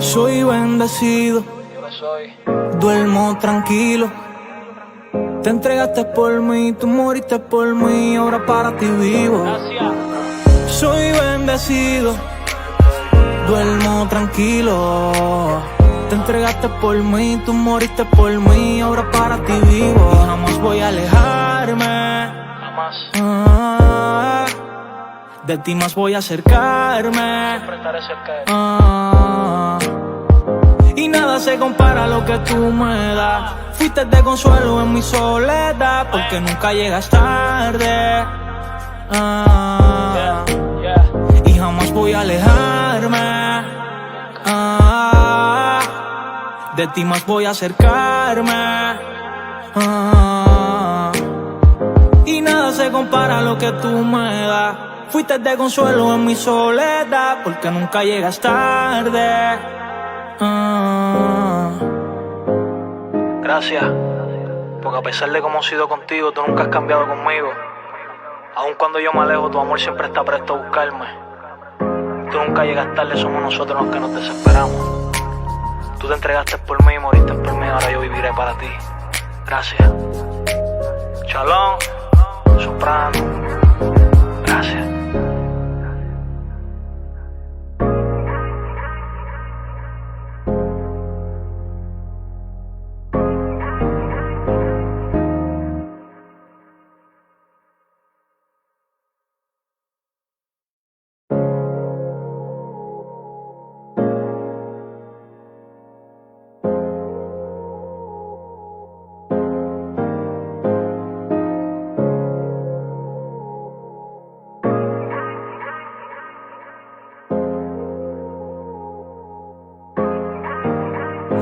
Soy bendecido, duermo tranquilo. Te entregaste por mí, tú moriste por mí, ahora para ti vivo. Soy bendecido, duermo tranquilo. Te entregaste por mí, tú moriste por mí, ahora para ti vivo. Y jamás voy a alejarme, de ti más voy a acercarme. Siempre estaré cerca de ti. Y nada se compara a lo que tú me das. Fuiste de consuelo en mi soledad, porque nunca llegas tarde. Y jamás voy a alejarme. De ti más voy a acercarme. Y nada se compara a lo que tú me das. Fuiste de consuelo en mi soledad, porque nunca llegas tarde. Gracias, porque a pesar de cómo he sido contigo, tú nunca has cambiado conmigo. Aun cuando yo me alejo, tu amor siempre está presto a buscarme. Tú nunca llegas tarde, somos nosotros los que nos desesperamos. Tú te entregaste por mí y moriste por mí, ahora yo viviré para ti. Gracias. Shalom, soprano. Gracias.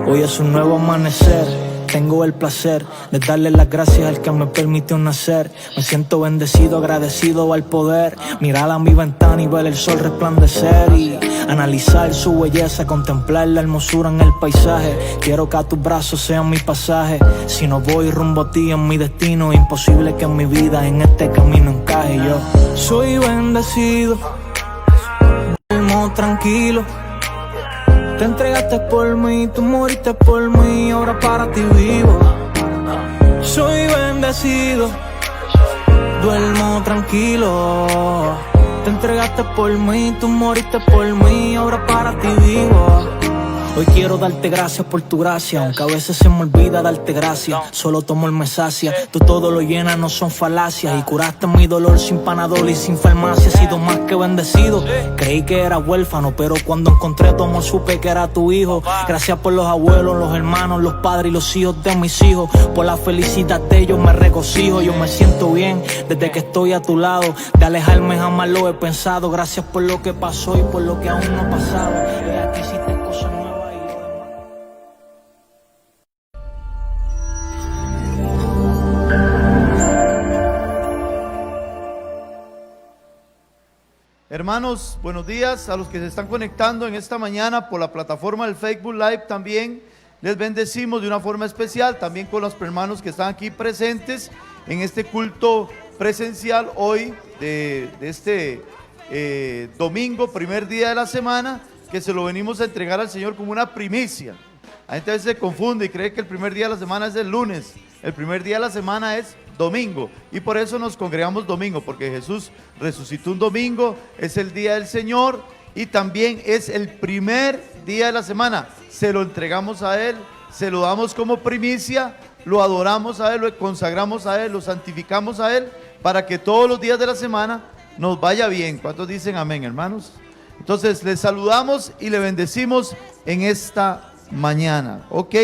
Hoy es un nuevo amanecer, tengo el placer de darle las gracias al que me permitió nacer. Me siento bendecido, agradecido al poder mirar a mi ventana y ver el sol resplandecer y analizar su belleza, contemplar la hermosura en el paisaje. Quiero que a tus brazos sean mi pasaje. Si no voy rumbo a ti en mi destino, imposible que en mi vida en este camino encaje. Yo soy bendecido, duermo tranquilo. Te entregaste por mí, tú moriste por mí, ahora para ti vivo. Soy bendecido, duermo tranquilo. Te entregaste por mí, tú moriste por mí, ahora para ti vivo. Hoy quiero darte gracias por tu gracia, aunque a veces se me olvida darte gracias. Solo tomo el me sacia, tú todo lo llenas, no son falacias. Y curaste mi dolor sin Panadol y sin farmacia. He sido más que bendecido, creí que era huérfano, pero cuando encontré tu amor supe que era tu hijo. Gracias por los abuelos, los hermanos, los padres y los hijos de mis hijos. Por la felicidad de ellos me regocijo. Yo me siento bien desde que estoy a tu lado. De alejarme jamás lo he pensado. Gracias por lo que pasó y por lo que aún no ha pasado. Aquí hiciste cosas nuevas. Hermanos, buenos días a los que se están conectando en esta mañana por la plataforma del Facebook Live. También les bendecimos de una forma especial, también con los hermanos que están aquí presentes en este culto presencial hoy de este domingo, primer día de la semana, que se lo venimos a entregar al Señor como una primicia. La gente a veces se confunde y cree que el primer día de la semana es el lunes. El primer día de la semana es domingo, y por eso nos congregamos domingo, porque Jesús resucitó un domingo, es el día del Señor y también es el primer día de la semana. Se lo entregamos a Él, se lo damos como primicia, lo adoramos a Él, lo consagramos a Él, lo santificamos a Él, para que todos los días de la semana nos vaya bien. ¿Cuántos dicen amén, hermanos? Entonces les saludamos y le bendecimos en esta mañana, ¿ok?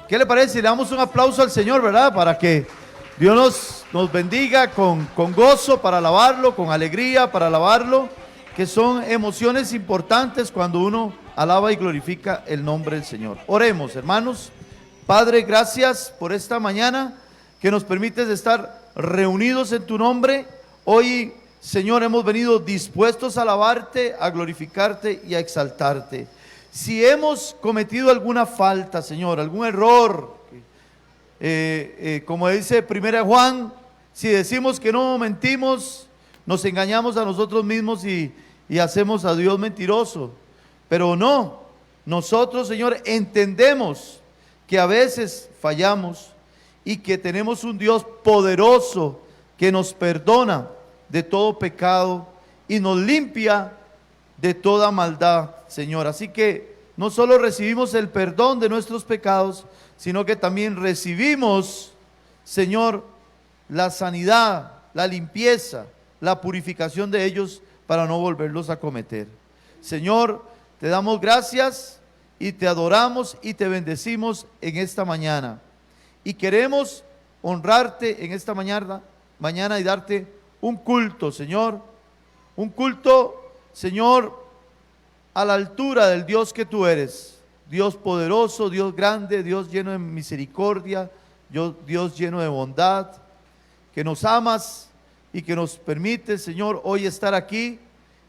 ¿Qué le parece si le damos un aplauso al Señor, verdad? Para que Dios nos bendiga con gozo para alabarlo, con alegría para alabarlo, que son emociones importantes cuando uno alaba y glorifica el nombre del Señor. Oremos, hermanos. Padre, gracias por esta mañana que nos permites estar reunidos en tu nombre. Hoy, Señor, hemos venido dispuestos a alabarte, a glorificarte y a exaltarte. Si hemos cometido alguna falta, Señor, algún error, como dice 1 Juan, si decimos que no mentimos, nos engañamos a nosotros mismos y hacemos a Dios mentiroso. Pero no, nosotros, Señor, entendemos que a veces fallamos y que tenemos un Dios poderoso que nos perdona de todo pecado y nos limpia de toda maldad, Señor. Así que no solo recibimos el perdón de nuestros pecados, sino que también recibimos, Señor, la sanidad, la limpieza, la purificación de ellos para no volverlos a cometer. Señor, te damos gracias y te adoramos y te bendecimos en esta mañana. Y queremos honrarte en esta mañana y darte un culto, Señor. Un culto, Señor, a la altura del Dios que tú eres. Dios poderoso, Dios grande, Dios lleno de misericordia, Dios lleno de bondad, que nos amas y que nos permite, Señor, hoy estar aquí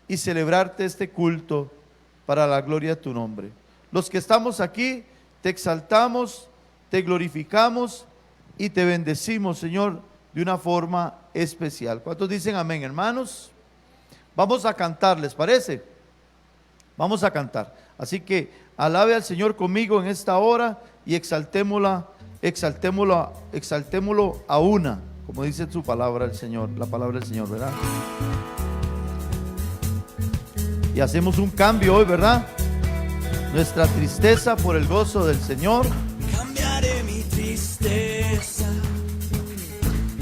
y celebrarte este culto para la gloria de tu nombre. Los que estamos aquí, te exaltamos, te glorificamos y te bendecimos, Señor, de una forma especial. ¿Cuántos dicen amén, hermanos? Vamos a cantar, ¿les parece? Vamos a cantar. Así que alabe al Señor conmigo en esta hora y exaltémoslo a una, como dice su palabra el Señor, la palabra del Señor, ¿verdad? Y hacemos un cambio hoy, ¿verdad? Nuestra tristeza por el gozo del Señor. Cambiaré mi tristeza,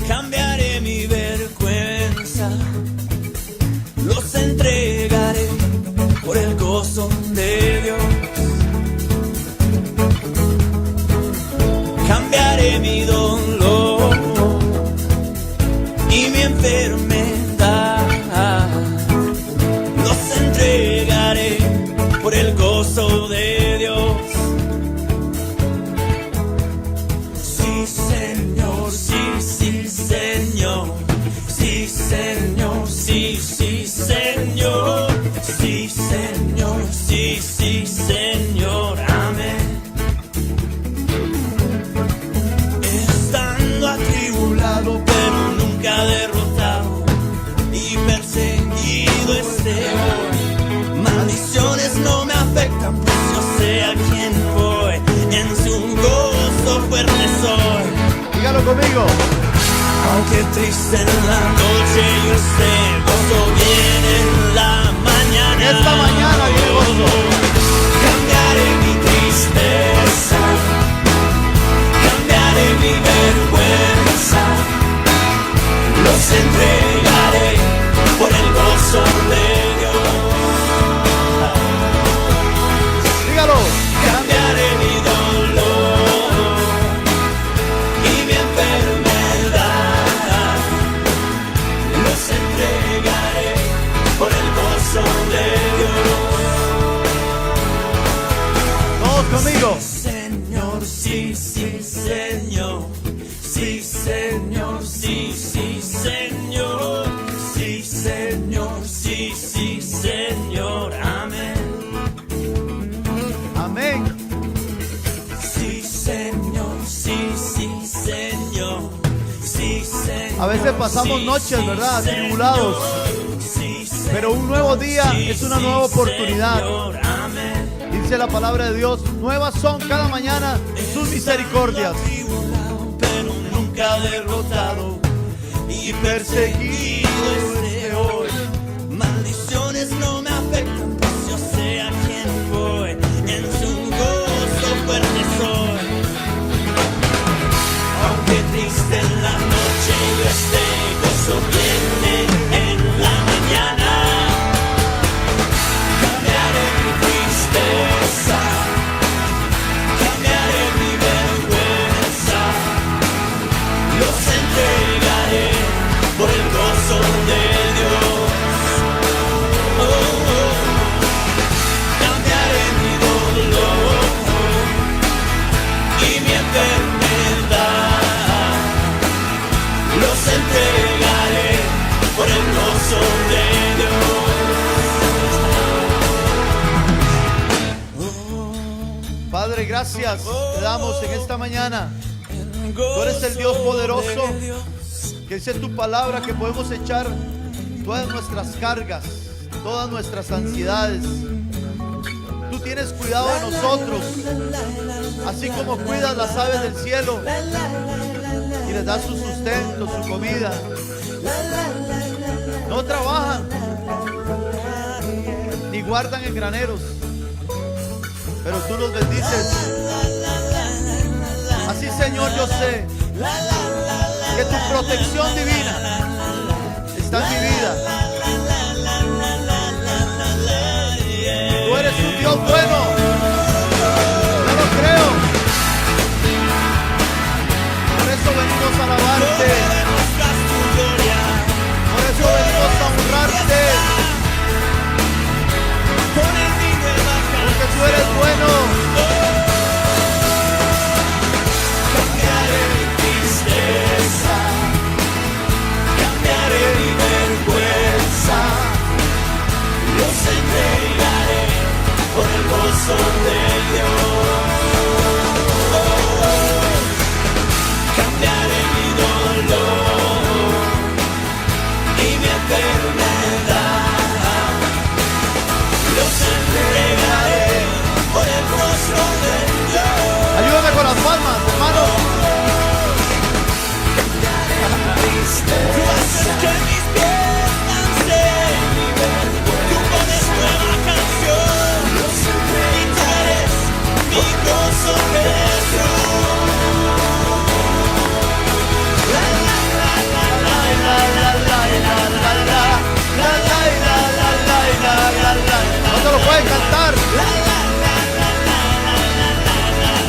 cambiaré mi vergüenza, los entregaré por el gozo de Dios. Cambiaré mi dolor y mi enfermedad, los entregaré por el gozo de Dios. Sí, Señor, sí, sí, Señor. Sí, Señor, sí, sí, Señor. Sí, Señor, sí, sí, Señor. Amén. Estando atribulado, pero nunca derrotado, y perseguido esté hoy. Maldiciones no me afectan, pues yo sé a quién voy. En su gozo fuerte soy. Dígalo conmigo. Aunque triste en la noche yo esté, gozo viene en la mañana. Esta mañana viene gozo. Cambiaré mi tristeza, cambiaré mi vergüenza, los entregaré por el gozo de Dios. Dígalo. Cambiaré mi dolor y mi enfermedad, los entregaré por el gozo de Dios. Todos conmigo. Señor, sí, sí, Señor. Sí, Señor, sí, sí, Señor. Sí, Señor, sí, sí, Señor. Amén. Amén. Sí, Señor, sí, sí, Señor. Sí, Señor. A veces pasamos sí, noches, sí, ¿verdad? Atribulados. Sí, Pero un nuevo día sí, es una nueva sí, oportunidad. Señor. Amén. Dice la palabra de Dios, nuevas son cada mañana sus misericordias. Atribulado, pero nunca derrotado, y perseguido esté hoy. Maldiciones no me afectan, pues yo sé a quién voy. En su gozo fuerte soy. Aunque triste en la noche yo esté, gozo viene en la mañana. Cambiaré mi tristeza, cambiaré mi vergüenza, los entregaré por el gozo de Dios. Oh, oh. Cambiaré mi dolor y mi enfermedad, los entregaré por el gozo de Dios. Padre, gracias te damos en esta mañana. Tú eres el Dios poderoso, que dice tu palabra que podemos echar todas nuestras cargas, todas nuestras ansiedades, tienes cuidado de nosotros, así como cuidas las aves del cielo y les das su sustento, su comida. No trabajan ni guardan en graneros, pero tú los bendices. Así, Señor, yo sé que tu protección divina está en mi vida. Tú eres un Dios bueno. Yo lo creo. Por eso venimos a alabarte. Por eso venimos a honrarte. Porque tú eres bueno. Cambiaré mi tristeza, cambiaré mi vergüenza, los entregaré por el gozo de Dios. Cambiaré mi dolor y mi enfermedad, los entregaré por el rostro de Dios. Ayúdame con las palmas, hermano. Tú haces que mis pies dancen, tú pones nueva canción, y tú eres mi gozo, Jesús. La la la la la la la la la la la la la la. No te lo pueden cantar.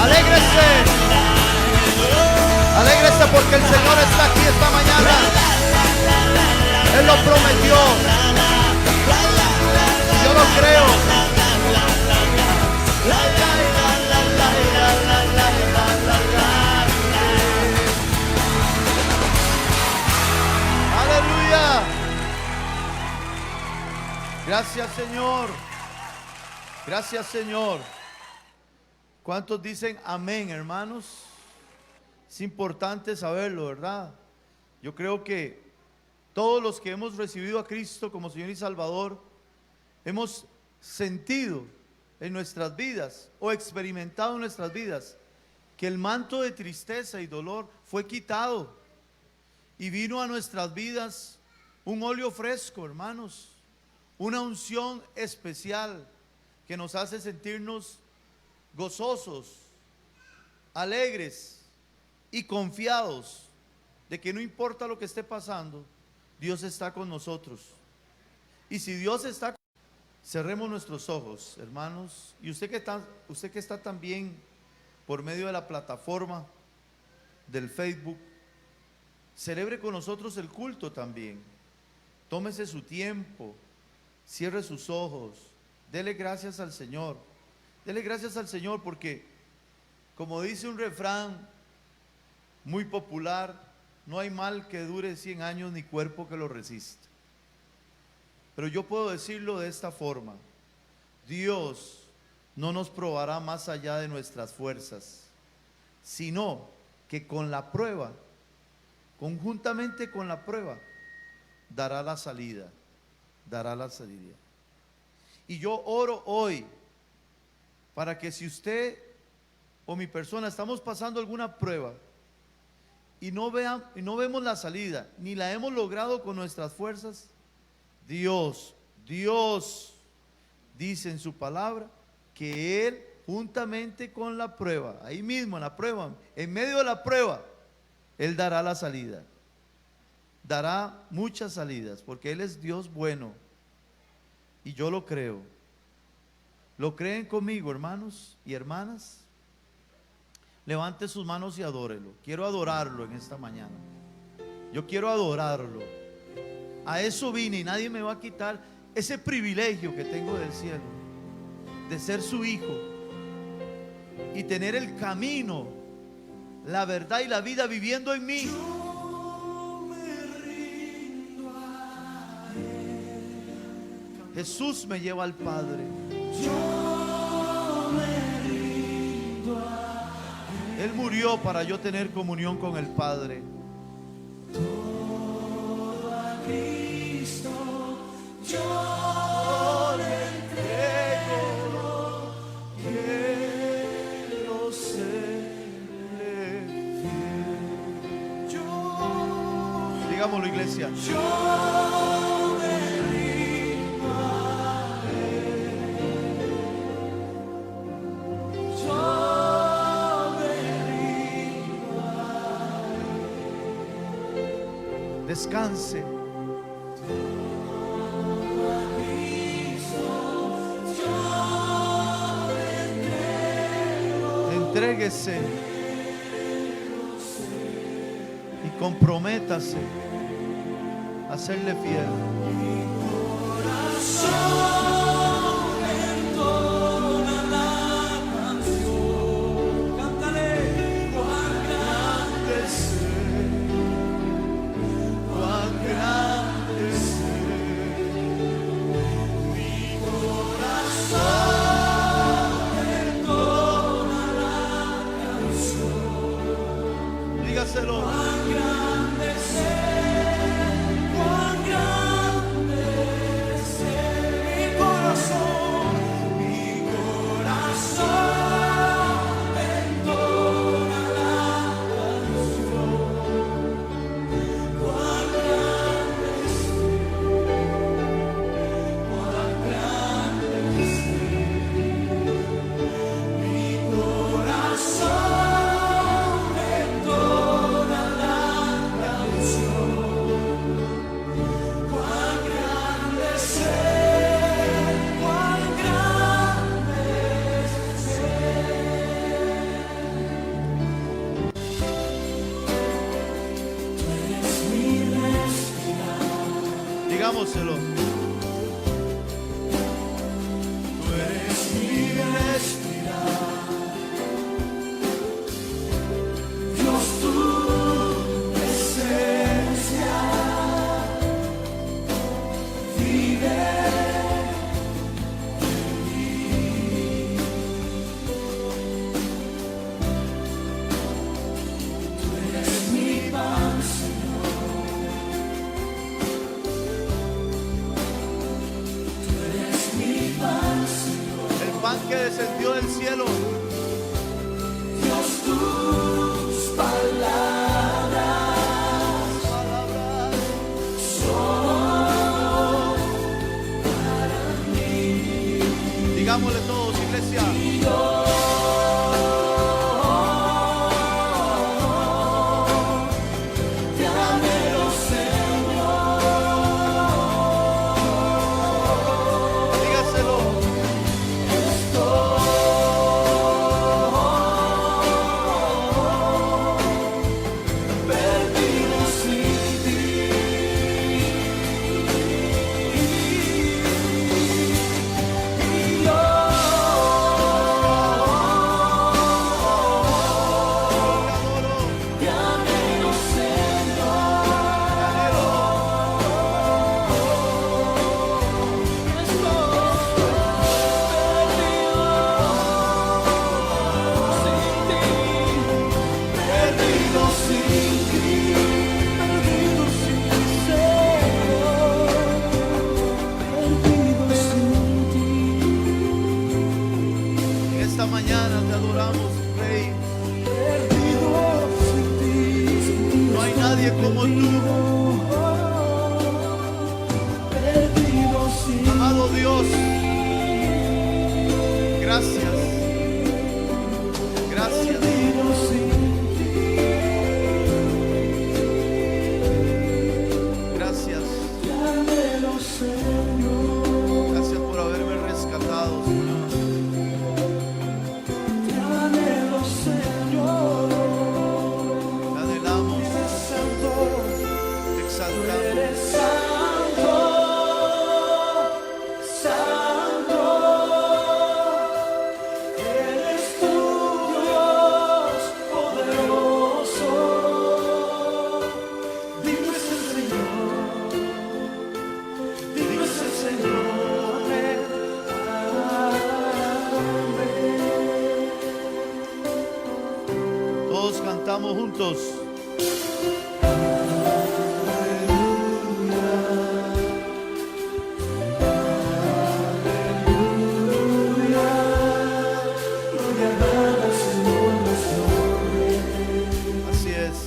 Alégrese. Alégrese porque el Señor está aquí esta mañana. Él lo prometió. Yo lo creo. Aleluya. Gracias, Señor. Gracias, Señor. ¿Cuántos dicen amén, hermanos? Es importante saberlo, ¿verdad? Yo creo que todos los que hemos recibido a Cristo como Señor y Salvador, hemos sentido en nuestras vidas o experimentado en nuestras vidas que el manto de tristeza y dolor fue quitado y vino a nuestras vidas un óleo fresco, hermanos, una unción especial que nos hace sentirnos gozosos, alegres y confiados de que no importa lo que esté pasando, Dios está con nosotros. Y si Dios está, cerremos nuestros ojos, hermanos. Y usted que está también por medio de la plataforma del Facebook, celebre con nosotros el culto también. Tómese su tiempo, cierre sus ojos, dele gracias al Señor. Dele gracias al Señor porque, como dice un refrán muy popular, no hay mal que dure 100 años ni cuerpo que lo resista. Pero yo puedo decirlo de esta forma: Dios no nos probará más allá de nuestras fuerzas, sino que con la prueba, conjuntamente con la prueba, dará la salida, dará la salida. Y yo oro hoy para que si usted o mi persona estamos pasando alguna prueba y no vemos la salida, ni la hemos logrado con nuestras fuerzas, Dios dice en su palabra que Él, juntamente con la prueba, ahí mismo en la prueba, en medio de la prueba, Él dará la salida. Dará muchas salidas, porque Él es Dios bueno. Y yo lo creo. ¿Lo creen conmigo, hermanos y hermanas? Levante sus manos y adórelo. Quiero adorarlo en esta mañana. Yo quiero adorarlo. A eso vine y nadie me va a quitar ese privilegio que tengo del cielo, de ser su hijo y tener el camino, la verdad y la vida viviendo en mí. Jesús me lleva al Padre. Él murió para yo tener comunión con el Padre. Todo a Cristo yo le entrego. Digámoslo, iglesia. Descanse. Entréguese y comprométase a serle fiel. Dígaselo. Digámoselo. Tú eres mi respirar, Dios, tu presencia vive en mí. Tú eres mi pan, pan que descendió del cielo. Dios, tus palabras son para mí. Digámosle todos, iglesia. Esta mañana te adoramos, Rey. No hay nadie como tú. Amado Dios, gracias. Gracias. Gracias. Gracias por haberme rescatado, Señor. Todos cantamos juntos. Así es.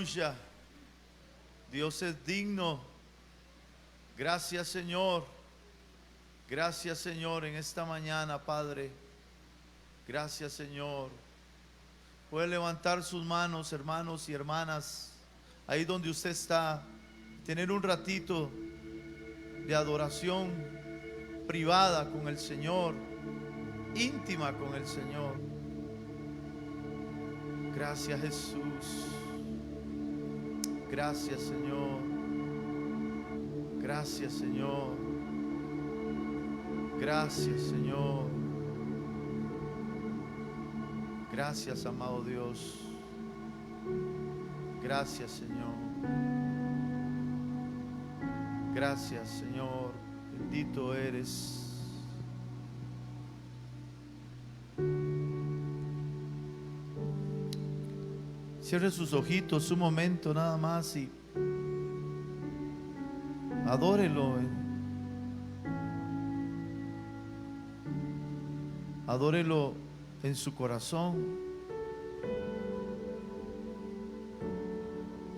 Aleluya. Dios es digno. Gracias, Señor. Gracias, Señor, en esta mañana, Padre. Gracias, Señor. Puede levantar sus manos, hermanos y hermanas, ahí donde usted está, tener un ratito de adoración privada con el Señor, íntima con el Señor. Gracias, Jesús. Gracias, Señor. Gracias, Señor. Gracias, Señor. Gracias, amado Dios. Gracias, Señor. Gracias, Señor. Bendito eres. Cierre sus ojitos un momento nada más y adórelo. Adórelo en su corazón,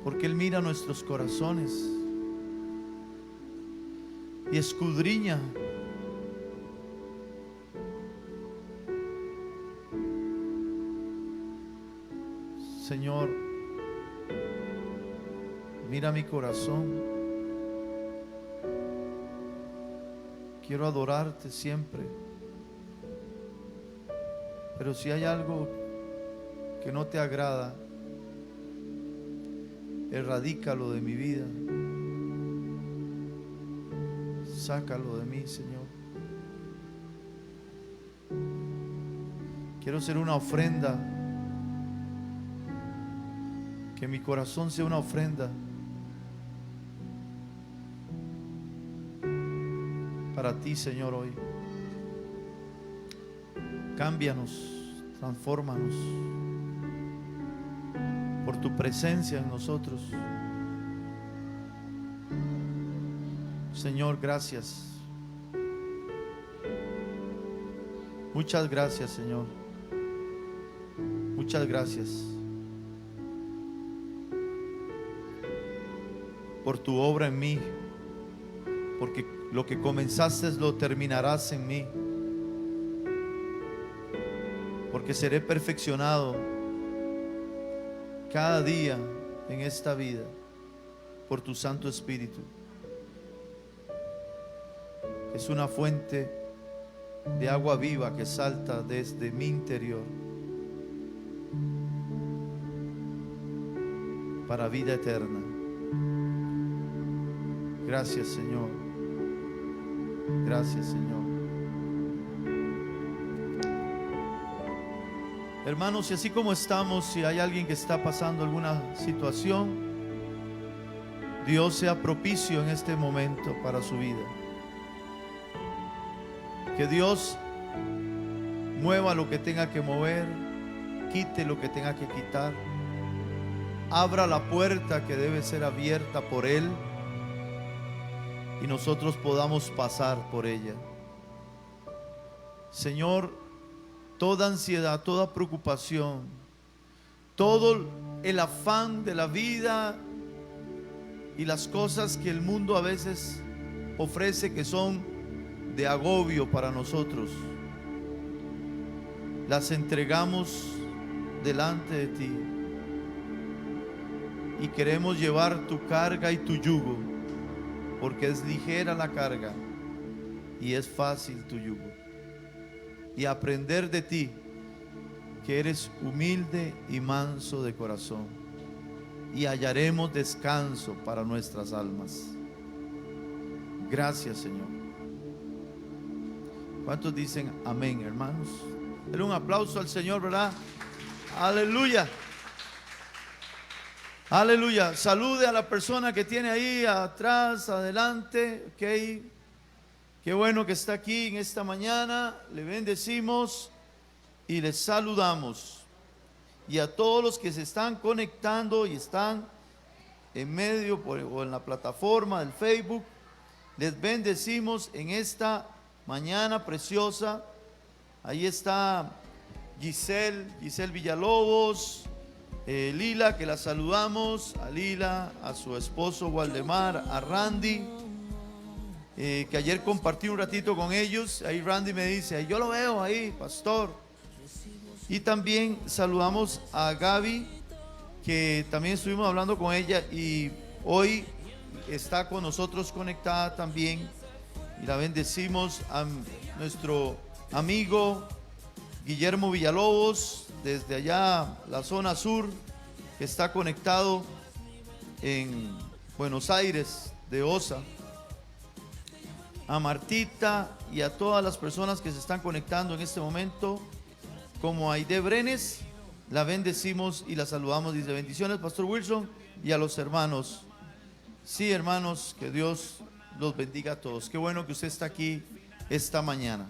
porque Él mira nuestros corazones y escudriña. Señor, mira mi corazón. Quiero adorarte siempre. Pero si hay algo que no te agrada, erradícalo de mi vida. Sácalo de mí, Señor. Quiero ser una ofrenda. Que mi corazón sea una ofrenda para ti, Señor, hoy. Cámbianos, transfórmanos por tu presencia en nosotros. Señor, gracias. Muchas gracias, Señor. Muchas gracias por tu obra en mí, porque lo que comenzaste lo terminarás en mí. Porque seré perfeccionado cada día en esta vida por tu Santo Espíritu. Es una fuente de agua viva que salta desde mi interior para vida eterna. Gracias, Señor. Gracias, Señor. Hermanos, y así como estamos, si hay alguien que está pasando alguna situación, Dios sea propicio en este momento para su vida. Que Dios mueva lo que tenga que mover, quite lo que tenga que quitar, abra la puerta que debe ser abierta por Él y nosotros podamos pasar por ella. Señor, toda ansiedad, toda preocupación, todo el afán de la vida y las cosas que el mundo a veces ofrece que son de agobio para nosotros, las entregamos delante de ti y queremos llevar tu carga y tu yugo, porque es ligera la carga y es fácil tu yugo. Y aprender de ti, que eres humilde y manso de corazón, y hallaremos descanso para nuestras almas. Gracias, Señor. ¿Cuántos dicen amén, hermanos? Denle un aplauso al Señor, ¿verdad? Aleluya. Aleluya. Salude a la persona que tiene ahí atrás, adelante, ok. Qué bueno que está aquí en esta mañana. Le bendecimos y les saludamos. Y a todos los que se están conectando y están en medio o en la plataforma del Facebook, les bendecimos en esta mañana preciosa. Ahí está Giselle Villalobos, Lila, que la saludamos, a Lila, a su esposo Waldemar, a Randy, que ayer compartí un ratito con ellos. Ahí Randy me dice, yo lo veo ahí, pastor. Y también saludamos a Gaby, que también estuvimos hablando con ella y hoy está con nosotros conectada también. Y la bendecimos a nuestro amigo Guillermo Villalobos, desde allá, la zona sur, que está conectado en Buenos Aires, de OSA. A Martita y a todas las personas que se están conectando en este momento, como a Aide Brenes, la bendecimos y la saludamos. Dice, bendiciones, Pastor Wilson, y a los hermanos. Sí, hermanos, que Dios los bendiga a todos. Qué bueno que usted está aquí esta mañana,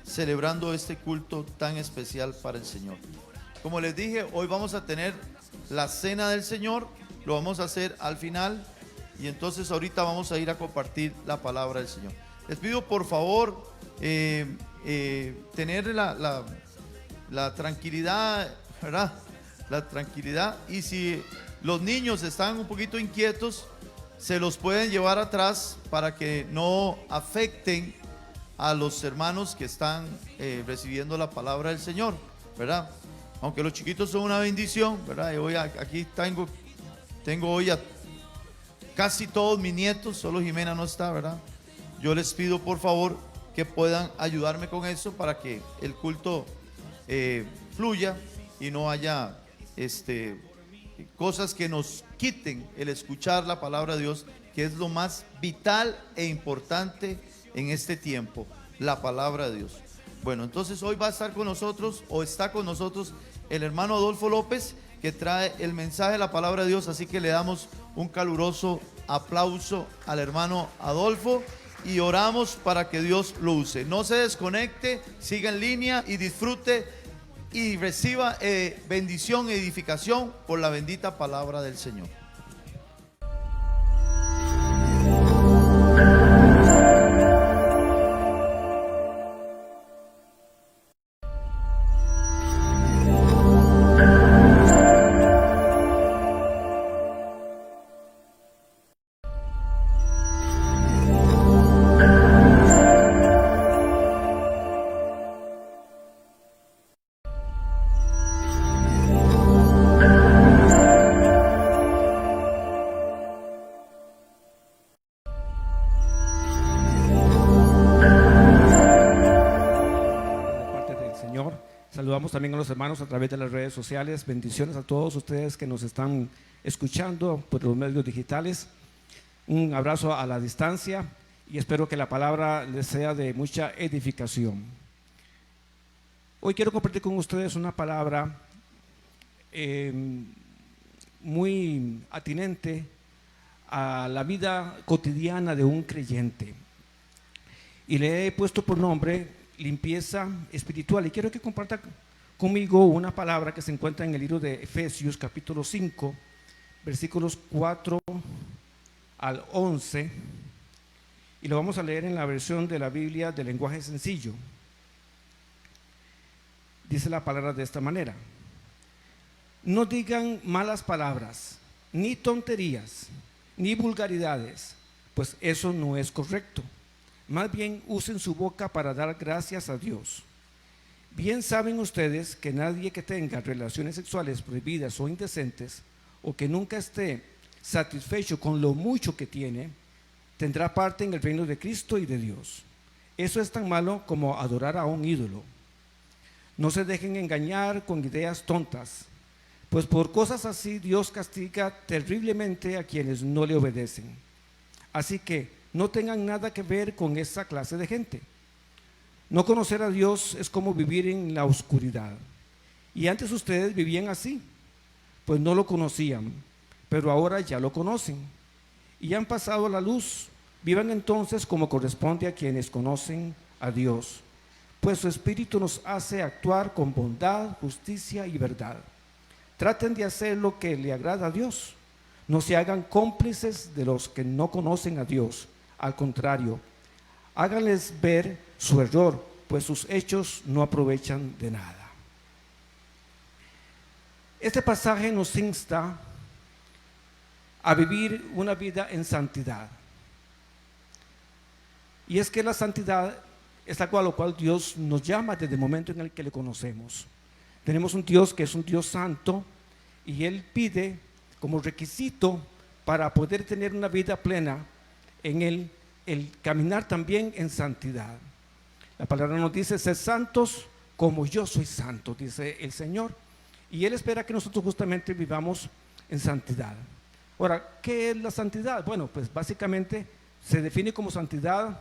celebrando este culto tan especial para el Señor. Como les dije, hoy vamos a tener la cena del Señor, lo vamos a hacer al final, y entonces ahorita vamos a ir a compartir la palabra del Señor. Les pido por favor tener la tranquilidad, ¿verdad? La tranquilidad, y si los niños están un poquito inquietos, se los pueden llevar atrás para que no afecten a los hermanos que están recibiendo la palabra del Señor, ¿verdad? Aunque los chiquitos son una bendición, ¿verdad? Y hoy aquí tengo hoy a casi todos mis nietos, solo Jimena no está, ¿verdad? Yo les pido por favor que puedan ayudarme con eso para que el culto fluya y no haya cosas que nos quiten el escuchar la palabra de Dios, que es lo más vital e importante en este tiempo, la palabra de Dios. Bueno, entonces hoy va a estar con nosotros, o está con nosotros, el hermano Adolfo López, que trae el mensaje de la palabra de Dios, así que le damos un caluroso aplauso al hermano Adolfo y oramos para que Dios lo use. No se desconecte, siga en línea y disfrute y reciba bendición, edificación por la bendita palabra del Señor. Saludamos también a los hermanos a través de las redes sociales. Bendiciones a todos ustedes que nos están escuchando por los medios digitales. Un abrazo a la distancia y espero que la palabra les sea de mucha edificación. Hoy quiero compartir con ustedes una palabra muy atinente a la vida cotidiana de un creyente. Y le he puesto por nombre limpieza espiritual, y quiero que comparta conmigo una palabra que se encuentra en el libro de Efesios capítulo 5 versículos 4 al 11, y lo vamos a leer en la versión de la Biblia de lenguaje sencillo. Dice la palabra de esta manera: no digan malas palabras, ni tonterías, ni vulgaridades, pues eso no es correcto. Más bien usen su boca para dar gracias a Dios. Bien saben ustedes que nadie que tenga relaciones sexuales prohibidas o indecentes, o que nunca esté satisfecho con lo mucho que tiene, tendrá parte en el reino de Cristo y de Dios. Eso es tan malo como adorar a un ídolo. No se dejen engañar con ideas tontas, pues por cosas así Dios castiga terriblemente a quienes no le obedecen. Así que no tengan nada que ver con esa clase de gente. No conocer a Dios es como vivir en la oscuridad. Y antes ustedes vivían así, pues no lo conocían, pero ahora ya lo conocen y han pasado a la luz. Vivan entonces como corresponde a quienes conocen a Dios, pues su Espíritu nos hace actuar con bondad, justicia y verdad. Traten de hacer lo que le agrada a Dios. No se hagan cómplices de los que no conocen a Dios. Al contrario, háganles ver su error, pues sus hechos no aprovechan de nada. Este pasaje nos insta a vivir una vida en santidad. Y es que la santidad es algo a lo cual Dios nos llama desde el momento en el que le conocemos. Tenemos un Dios que es un Dios santo y Él pide como requisito para poder tener una vida plena en Él, el caminar también en santidad. La palabra nos dice: sed santos como yo soy santo, dice el Señor. Y Él espera que nosotros justamente vivamos en santidad. Ahora, ¿qué es la santidad? Bueno, pues básicamente se define como santidad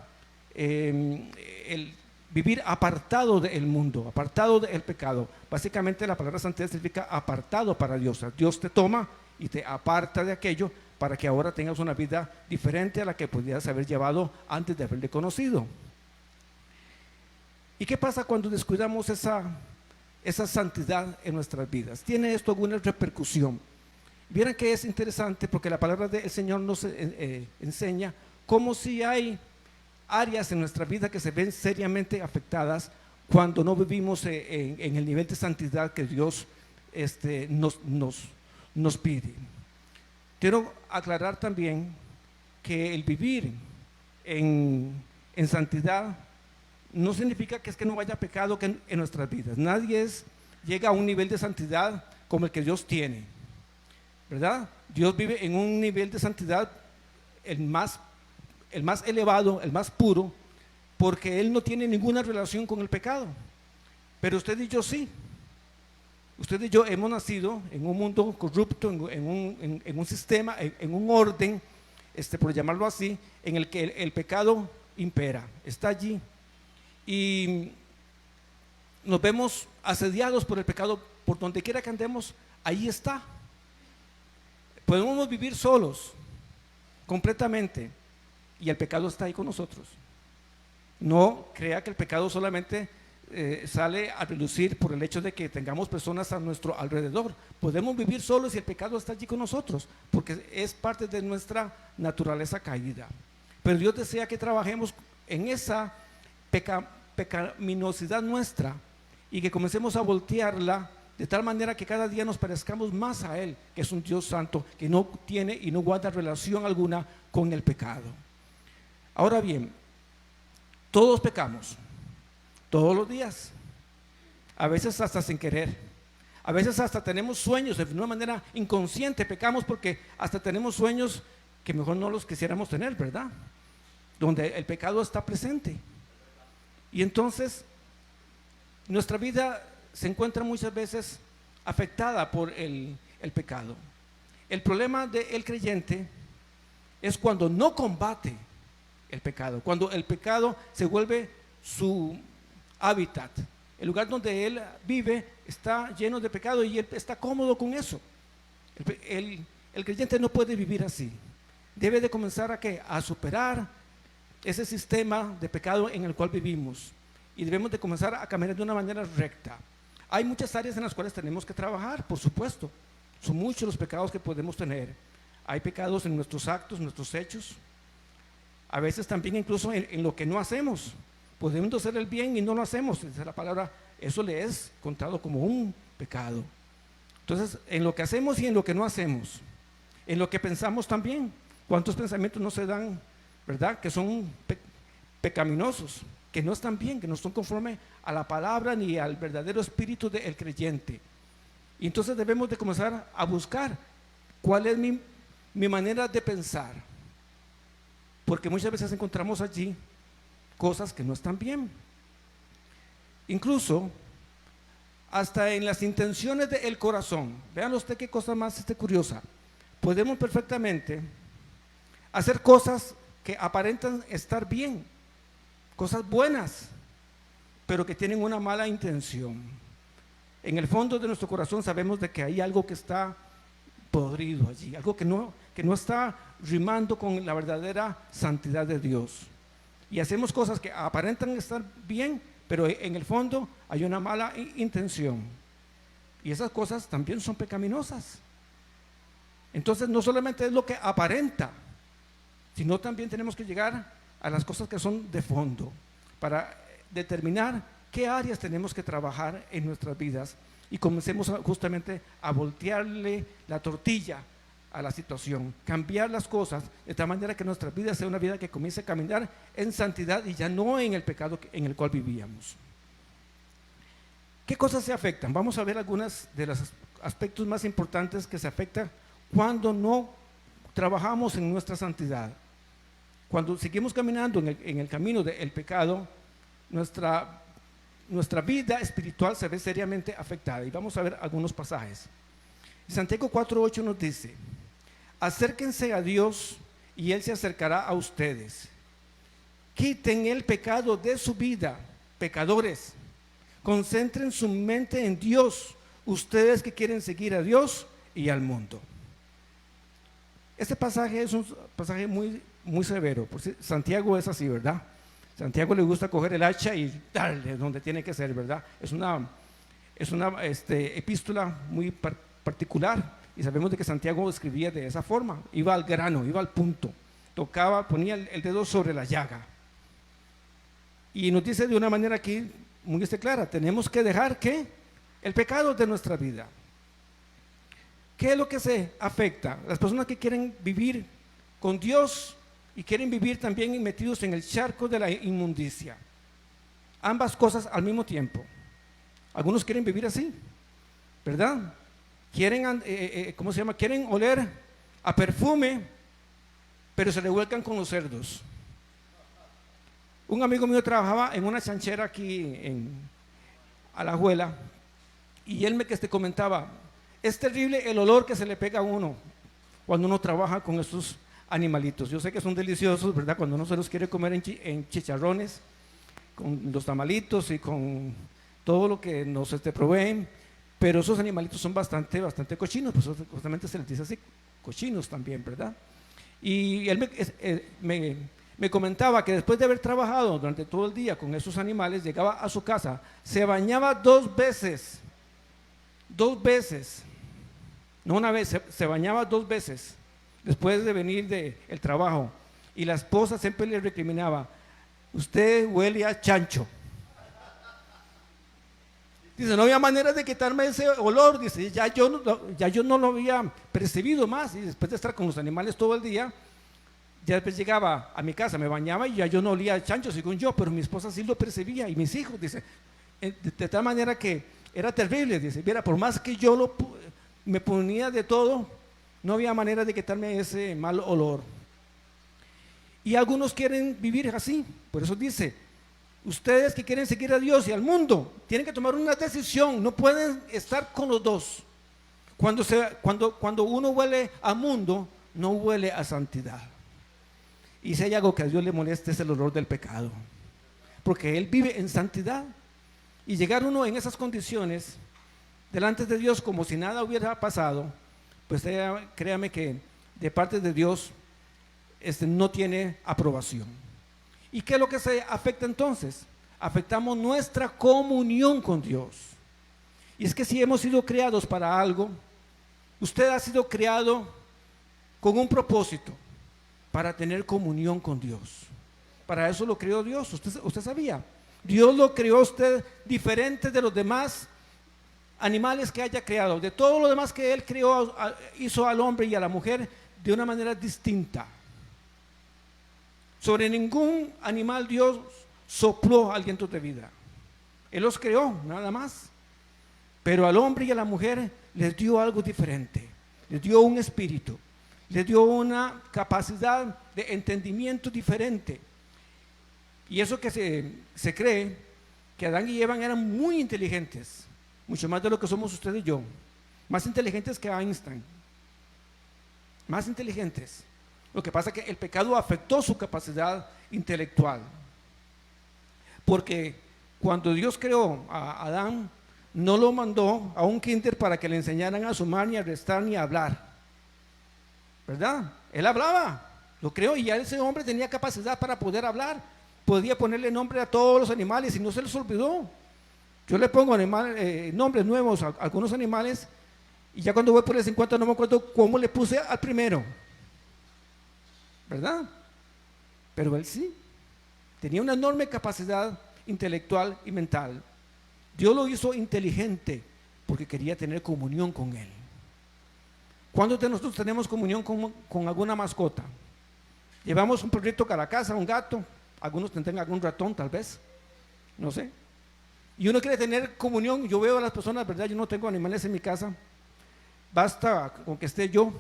el vivir apartado del mundo, apartado del pecado. Básicamente la palabra santidad significa apartado para Dios. O sea, Dios te toma y te aparta de aquello para que ahora tengas una vida diferente a la que podías haber llevado antes de haberle conocido. ¿Y qué pasa cuando descuidamos esa santidad en nuestras vidas? ¿Tiene esto alguna repercusión? Vieran que es interesante porque la palabra del Señor nos enseña cómo si hay áreas en nuestra vida que se ven seriamente afectadas cuando no vivimos en el nivel de santidad que Dios nos pide. Quiero aclarar también que el vivir en santidad no significa que es que no haya pecado en nuestras vidas. Nadie llega a un nivel de santidad como el que Dios tiene, ¿verdad? Dios vive en un nivel de santidad el más elevado, el más puro, porque Él no tiene ninguna relación con el pecado. Pero usted y yo sí. Usted y yo hemos nacido en un mundo corrupto, en un sistema, en un orden, por llamarlo así, en el que el pecado impera, está allí. Y nos vemos asediados por el pecado, por donde quiera que andemos, ahí está. Podemos vivir solos, completamente, y el pecado está ahí con nosotros. No crea que el pecado solamente sale a relucir por el hecho de que tengamos personas a nuestro alrededor. Podemos vivir solos y el pecado está allí con nosotros, porque es parte de nuestra naturaleza caída. Pero Dios desea que trabajemos en esa pecaminosidad nuestra y que comencemos a voltearla de tal manera que cada día nos parezcamos más a Él, que es un Dios santo, que no tiene y no guarda relación alguna con el pecado. Ahora bien, todos pecamos, todos los días, a veces hasta sin querer, a veces hasta tenemos sueños, de una manera inconsciente pecamos porque hasta tenemos sueños que mejor no los quisiéramos tener, ¿verdad? Donde el pecado está presente. Y entonces nuestra vida se encuentra muchas veces afectada por el pecado. El problema del creyente es cuando no combate el pecado, cuando el pecado se vuelve su hábitat. El lugar donde él vive está lleno de pecado y él está cómodo con eso. El creyente no puede vivir así. Debe de comenzar a superar ese sistema de pecado en el cual vivimos y debemos de comenzar a caminar de una manera recta. Hay muchas áreas en las cuales tenemos que trabajar, por supuesto. Son muchos los pecados que podemos tener. Hay pecados en nuestros actos, nuestros hechos. A veces también incluso en lo que no hacemos. Podemos hacer el bien y no lo hacemos. Esa es la palabra, eso le es contado como un pecado. Entonces, en lo que hacemos y en lo que no hacemos. En lo que pensamos también. ¿Cuántos pensamientos no se dan, verdad? Que son pecaminosos, que no están bien, que no son conforme a la palabra ni al verdadero espíritu del creyente. Y entonces debemos de comenzar a buscar cuál es mi manera de pensar, porque muchas veces encontramos allí cosas que no están bien. Incluso hasta en las intenciones del corazón. Vean usted qué cosa más curiosa. Podemos perfectamente hacer cosas que aparentan estar bien, cosas buenas, pero que tienen una mala intención. En el fondo de nuestro corazón sabemos de que hay algo que está podrido allí, algo que no está rimando con la verdadera santidad de Dios. Y hacemos cosas que aparentan estar bien, pero en el fondo hay una mala intención. Y esas cosas también son pecaminosas. Entonces no solamente es lo que aparenta, sino también tenemos que llegar a las cosas que son de fondo para determinar qué áreas tenemos que trabajar en nuestras vidas y comencemos justamente a voltearle la tortilla a la situación, cambiar las cosas de tal manera que nuestra vida sea una vida que comience a caminar en santidad y ya no en el pecado en el cual vivíamos. ¿Qué cosas se afectan? Vamos a ver algunos de los aspectos más importantes que se afectan cuando no trabajamos en nuestra santidad. Cuando seguimos caminando en el camino del pecado, nuestra vida espiritual se ve seriamente afectada. Y vamos a ver algunos pasajes. Santiago 4:8 nos dice: acérquense a Dios y Él se acercará a ustedes. Quiten el pecado de su vida, pecadores. Concentren su mente en Dios, ustedes que quieren seguir a Dios y al mundo. Este pasaje es un pasaje muy, muy severo. Santiago es así, ¿verdad? Santiago le gusta coger el hacha y darle donde tiene que ser, ¿verdad? Es una epístola muy particular, y sabemos de que Santiago escribía de esa forma, iba al grano, iba al punto, tocaba, ponía el dedo sobre la llaga. Y nos dice de una manera aquí muy clara: tenemos que dejar que el pecado de nuestra vida. ¿Qué es lo que se afecta? Las personas que quieren vivir con Dios y quieren vivir también metidos en el charco de la inmundicia. Ambas cosas al mismo tiempo. Algunos quieren vivir así, ¿verdad? Quieren, quieren oler a perfume, pero se revuelcan con los cerdos. Un amigo mío trabajaba en una chanchera aquí en Alajuela, y él me comentaba: es terrible el olor que se le pega a uno cuando uno trabaja con estos animalitos. Yo sé que son deliciosos, ¿verdad? Cuando uno se los quiere comer en chicharrones, con los tamalitos y con todo lo que nos proveen, pero esos animalitos son bastante cochinos, pues justamente se les dice así, cochinos también, ¿verdad? Y él me comentaba que después de haber trabajado durante todo el día con esos animales, llegaba a su casa, se bañaba 2 veces, no una vez, se bañaba 2 veces después de venir del trabajo, y la esposa siempre le recriminaba: usted huele a chancho. Dice, no había manera de quitarme ese olor. Dice, ya yo no lo había percibido más, y después de estar con los animales todo el día, ya después llegaba a mi casa, me bañaba y ya yo no olía a chancho según yo, pero mi esposa sí lo percibía, y mis hijos, dice, de tal manera que era terrible. Dice, mira, por más que yo me ponía de todo, no había manera de quitarme ese mal olor. Y algunos quieren vivir así, por eso dice: ustedes que quieren seguir a Dios y al mundo, tienen que tomar una decisión, no pueden estar con los dos. Cuando uno huele a mundo, no huele a santidad. Y si hay algo que a Dios le molesta, es el olor del pecado, porque Él vive en santidad. Y llegar uno en esas condiciones delante de Dios como si nada hubiera pasado, pues créame que de parte de Dios no tiene aprobación. ¿Y qué es lo que se afecta entonces? Afectamos nuestra comunión con Dios. Y es que si hemos sido creados para algo, usted ha sido creado con un propósito: para tener comunión con Dios. Para eso lo creó Dios. Usted sabía, Dios lo creó a usted diferente de los demás animales que haya creado. De todo lo demás que Él creó, hizo al hombre y a la mujer de una manera distinta. Sobre ningún animal Dios sopló aliento de vida. Él los creó, nada más. Pero al hombre y a la mujer les dio algo diferente. Les dio un espíritu. Les dio una capacidad de entendimiento diferente. Y eso que se cree que Adán y Eva eran muy inteligentes, mucho más de lo que somos usted y yo, más inteligentes que Einstein, más inteligentes. Lo que pasa es que el pecado afectó su capacidad intelectual, porque cuando Dios creó a Adán, no lo mandó a un kinder para que le enseñaran a sumar, ni a restar, ni a hablar, ¿verdad? Él hablaba, lo creó, y ya ese hombre tenía capacidad para poder hablar. Podía ponerle nombre a todos los animales y no se les olvidó. Yo le pongo nombres nuevos a algunos animales, y ya cuando voy por el 50 no me acuerdo cómo le puse al primero, ¿verdad? Pero él sí tenía una enorme capacidad intelectual y mental. Dios lo hizo inteligente porque quería tener comunión con Él. ¿Cuántos de nosotros tenemos comunión con alguna mascota? Llevamos un perrito a la casa, un gato, algunos tendrán algún ratón tal vez, no sé. Y uno quiere tener comunión. Yo veo a las personas, ¿verdad? Yo no tengo animales en mi casa, basta con que esté yo,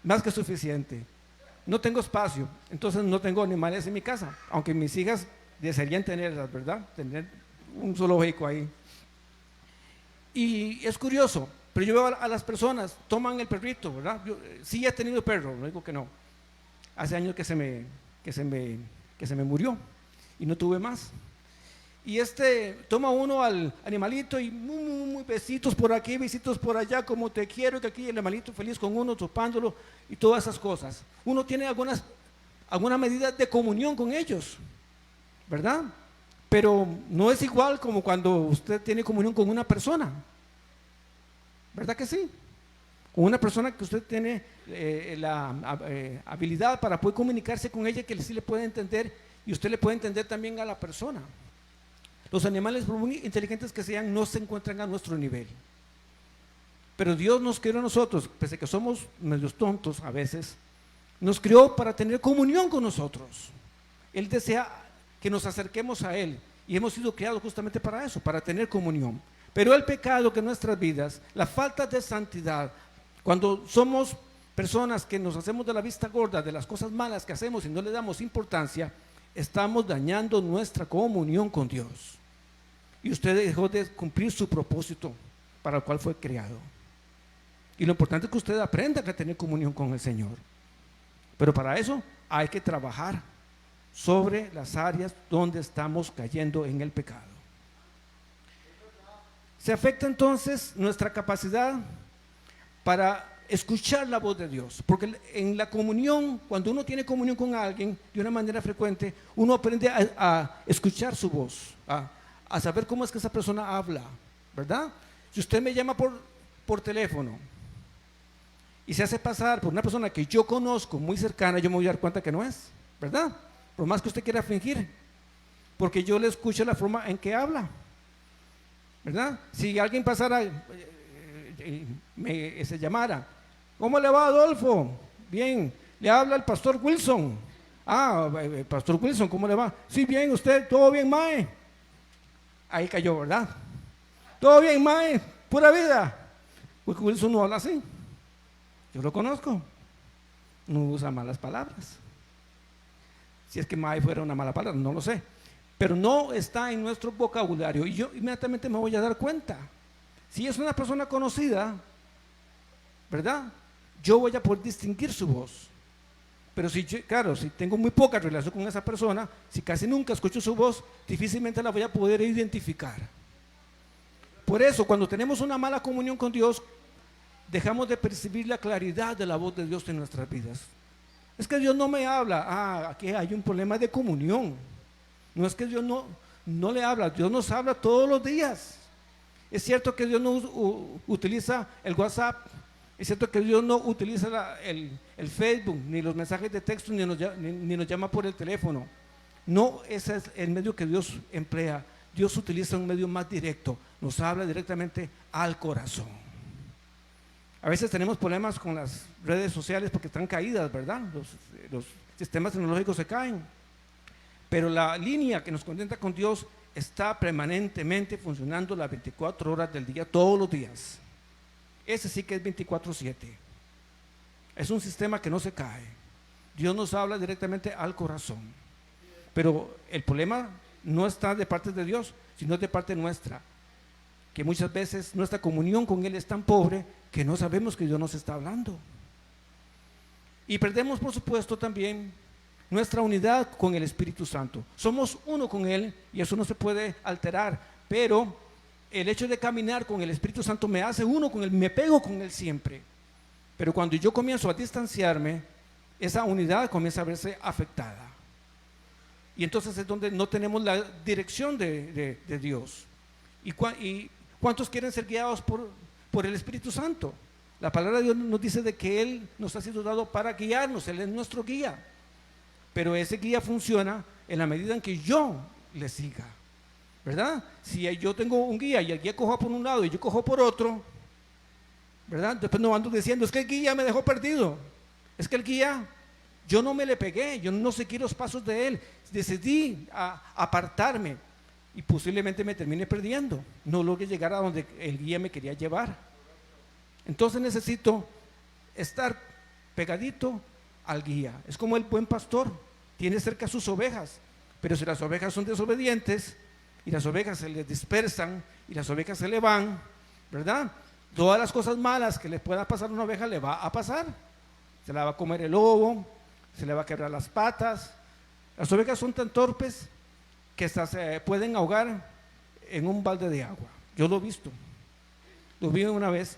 más que suficiente. No tengo espacio, entonces no tengo animales en mi casa, aunque mis hijas desearían tenerlas, ¿verdad? Tener un zoológico ahí. Y es curioso, pero yo veo a las personas, toman el perrito, ¿verdad? Yo sí he tenido perro, no digo que no. Hace años que se me murió y no tuve más. Y toma uno al animalito y muy besitos por aquí, besitos por allá, como te quiero, que aquí el animalito feliz con uno, topándolo y todas esas cosas. Uno tiene alguna medida de comunión con ellos, ¿verdad? Pero no es igual como cuando usted tiene comunión con una persona, ¿verdad que sí? Con una persona que usted tiene la habilidad para poder comunicarse con ella, que sí le puede entender y usted le puede entender también a la persona. Los animales, por muy inteligentes que sean, no se encuentran a nuestro nivel. Pero Dios nos creó a nosotros, pese a que somos medios tontos a veces, nos creó para tener comunión con nosotros. Él desea que nos acerquemos a Él y hemos sido creados justamente para eso, para tener comunión. Pero el pecado que en nuestras vidas, la falta de santidad, cuando somos personas que nos hacemos de la vista gorda de las cosas malas que hacemos y no le damos importancia, estamos dañando nuestra comunión con Dios. Y usted dejó de cumplir su propósito para el cual fue creado. Y lo importante es que usted aprenda a tener comunión con el Señor. Pero para eso hay que trabajar sobre las áreas donde estamos cayendo en el pecado. Se afecta entonces nuestra capacidad para escuchar la voz de Dios, porque en la comunión, cuando uno tiene comunión con alguien de una manera frecuente, uno aprende a escuchar su voz, a saber cómo es que esa persona habla, ¿verdad? Si usted me llama por teléfono y se hace pasar por una persona que yo conozco muy cercana, yo me voy a dar cuenta que no es, ¿verdad? Por más que usted quiera fingir, porque yo le escucho la forma en que habla, ¿verdad? Si alguien pasara se llamara, ¿cómo le va, Adolfo? Bien, le habla el pastor Wilson. Pastor Wilson, ¿cómo le va? Sí, bien, ¿usted? ¿Todo bien, mae? Ahí cayó, ¿verdad? ¿Todo bien, mae? Pura vida. Porque Wilson no habla así. Yo lo conozco. No usa malas palabras. Si es que mae fuera una mala palabra, no lo sé. Pero no está en nuestro vocabulario y yo inmediatamente me voy a dar cuenta. Si es una persona conocida, ¿verdad? Yo voy a poder distinguir su voz. Pero si tengo muy poca relación con esa persona, si casi nunca escucho su voz, difícilmente la voy a poder identificar. Por eso, cuando tenemos una mala comunión con Dios, dejamos de percibir la claridad de la voz de Dios en nuestras vidas. Es que Dios no me habla. Aquí hay un problema de comunión. No es que Dios no le habla, Dios nos habla todos los días. Es cierto que Dios no utiliza el WhatsApp, es cierto que Dios no utiliza el Facebook, ni los mensajes de texto, ni nos llama por el teléfono. No, ese es el medio que Dios emplea. Dios utiliza un medio más directo, nos habla directamente al corazón. A veces tenemos problemas con las redes sociales porque están caídas, ¿verdad? Los sistemas tecnológicos se caen. Pero la línea que nos conecta con Dios está permanentemente funcionando las 24 horas del día, todos los días. Ese sí que es 24/7. Es un sistema que no se cae. Dios nos habla directamente al corazón. Pero el problema no está de parte de Dios, sino de parte nuestra. Que muchas veces nuestra comunión con Él es tan pobre que no sabemos que Dios nos está hablando. Y perdemos, por supuesto, también nuestra unidad con el Espíritu Santo. Somos uno con Él y eso no se puede alterar, pero el hecho de caminar con el Espíritu Santo me hace uno con Él, me pego con Él siempre. Pero cuando yo comienzo a distanciarme, esa unidad comienza a verse afectada. Y entonces es donde no tenemos la dirección de Dios. ¿Y cuántos quieren ser guiados por el Espíritu Santo? La palabra de Dios nos dice de que Él nos ha sido dado para guiarnos, Él es nuestro guía. Pero ese guía funciona en la medida en que yo le siga. ¿verdad? Si yo tengo un guía y el guía coja por un lado y yo cojo por otro, ¿verdad? Después no ando diciendo, es que el guía me dejó perdido. Es que el guía, yo no me le pegué, yo no seguí los pasos de él. Decidí apartarme y posiblemente me termine perdiendo. No logré llegar a donde el guía me quería llevar. Entonces necesito estar pegadito al guía. Es como el buen pastor, tiene cerca sus ovejas, pero si las ovejas son desobedientes y las ovejas se les dispersan y las ovejas se le van, ¿verdad? Todas las cosas malas que le pueda pasar a una oveja le va a pasar. Se la va a comer el lobo, se le va a quebrar las patas. Las ovejas son tan torpes que hasta se pueden ahogar en un balde de agua. Yo lo he visto. Lo vi una vez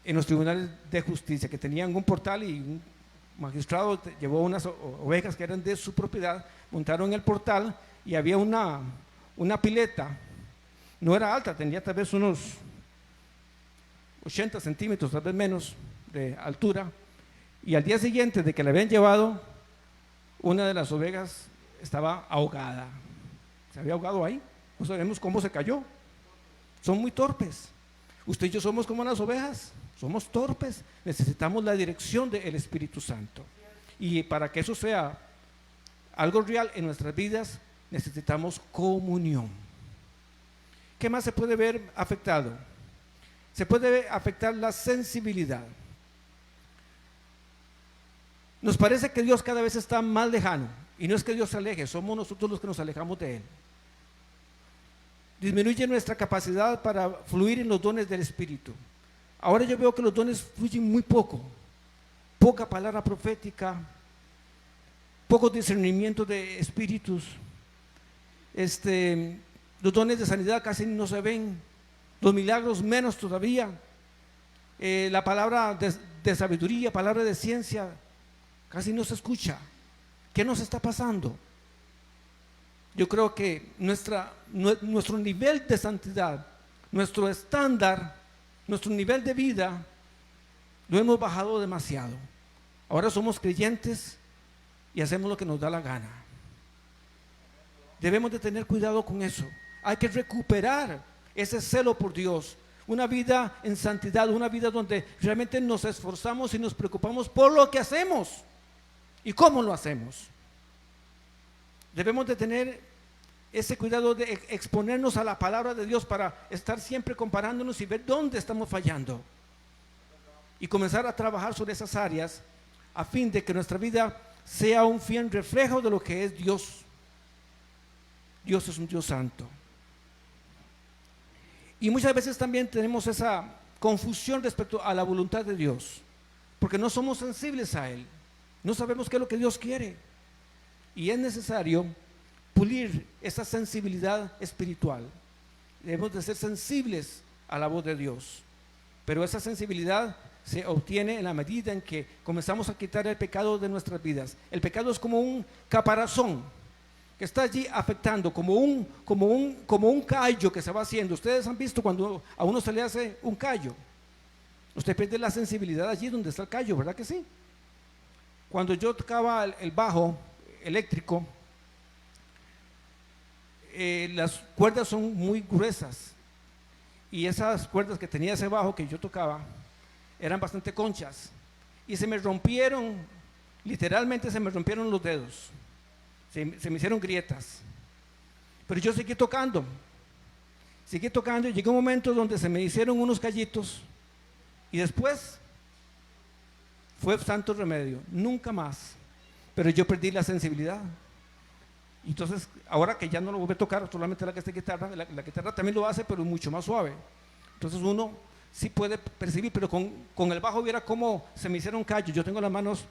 en los tribunales de justicia, que tenían un portal y un magistrado llevó unas ovejas que eran de su propiedad, montaron el portal y había una pileta. No era alta, tenía tal vez unos 80 centímetros, tal vez menos de altura, y al día siguiente de que la habían llevado, una de las ovejas estaba ahogada, se había ahogado ahí. No sabemos cómo se cayó. Son muy torpes. Usted y yo somos como las ovejas, somos torpes, necesitamos la dirección del Espíritu Santo, y para que eso sea algo real en nuestras vidas necesitamos comunión. ¿Qué más se puede ver afectado? Se puede afectar la sensibilidad. Nos parece que Dios cada vez está más lejano, y no es que Dios se aleje, somos nosotros los que nos alejamos de Él. Disminuye nuestra capacidad para fluir en los dones del Espíritu. Ahora yo veo que los dones fluyen muy poco, poca palabra profética, poco discernimiento de espíritus. Los dones de sanidad casi no se ven, los milagros menos todavía. La palabra de sabiduría, palabra de ciencia, casi no se escucha. ¿Qué nos está pasando? Yo creo que nuestro nivel de santidad, nuestro estándar, nuestro nivel de vida, lo hemos bajado demasiado. Ahora somos creyentes y hacemos lo que nos da la gana. Debemos de tener cuidado con eso. Hay que recuperar ese celo por Dios, una vida en santidad, una vida donde realmente nos esforzamos y nos preocupamos por lo que hacemos y cómo lo hacemos. Debemos de tener ese cuidado de exponernos a la palabra de Dios para estar siempre comparándonos y ver dónde estamos fallando y comenzar a trabajar sobre esas áreas a fin de que nuestra vida sea un fiel reflejo de lo que es Dios. Dios es un Dios santo. Y muchas veces también tenemos esa confusión respecto a la voluntad de Dios, porque no somos sensibles a Él, no sabemos qué es lo que Dios quiere, y es necesario pulir esa sensibilidad espiritual. Debemos de ser sensibles a la voz de Dios, pero esa sensibilidad se obtiene en la medida en que comenzamos a quitar el pecado de nuestras vidas. El pecado es como un caparazón que está allí afectando, como un callo que se va haciendo. Ustedes han visto cuando a uno se le hace un callo, usted pierde la sensibilidad allí donde está el callo, ¿verdad que sí? Cuando yo tocaba el bajo eléctrico, las cuerdas son muy gruesas, y esas cuerdas que tenía ese bajo que yo tocaba eran bastante conchas, y se me rompieron, literalmente se me rompieron los dedos, se me hicieron grietas, pero yo seguí tocando y llegó un momento donde se me hicieron unos callitos, y después fue santo remedio, nunca más, pero yo perdí la sensibilidad. Entonces, ahora que ya no lo voy a tocar, solamente la guitarra, la guitarra también lo hace, pero mucho más suave. Entonces uno sí puede percibir, pero con el bajo viera cómo se me hicieron callos. Yo tengo las manos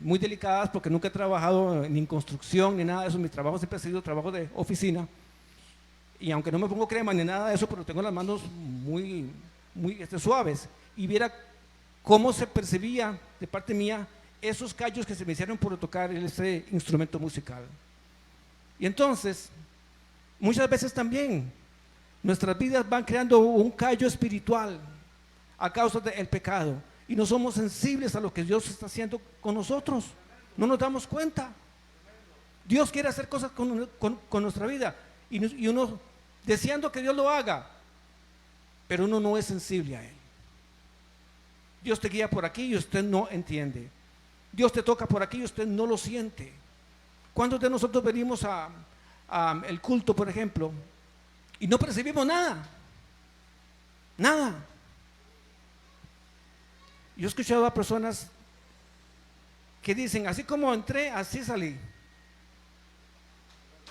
muy delicadas porque nunca he trabajado ni en construcción ni nada de eso. Mi trabajo siempre ha sido trabajo de oficina. Y aunque no me pongo crema ni nada de eso, pero tengo las manos muy suaves. Y viera cómo se percibía de parte mía esos callos que se me hicieron por tocar ese instrumento musical. Y entonces, muchas veces también nuestras vidas van creando un callo espiritual a causa del pecado, y no somos sensibles a lo que Dios está haciendo con nosotros, no nos damos cuenta. Dios quiere hacer cosas con nuestra vida y uno deseando que Dios lo haga, pero uno no es sensible a Él. Dios te guía por aquí y usted no entiende. Dios te toca por aquí y usted no lo siente. ¿Cuántos de nosotros venimos a el culto, por ejemplo, y no percibimos nada? Nada. Yo he escuchado a personas que dicen, así como entré, así salí.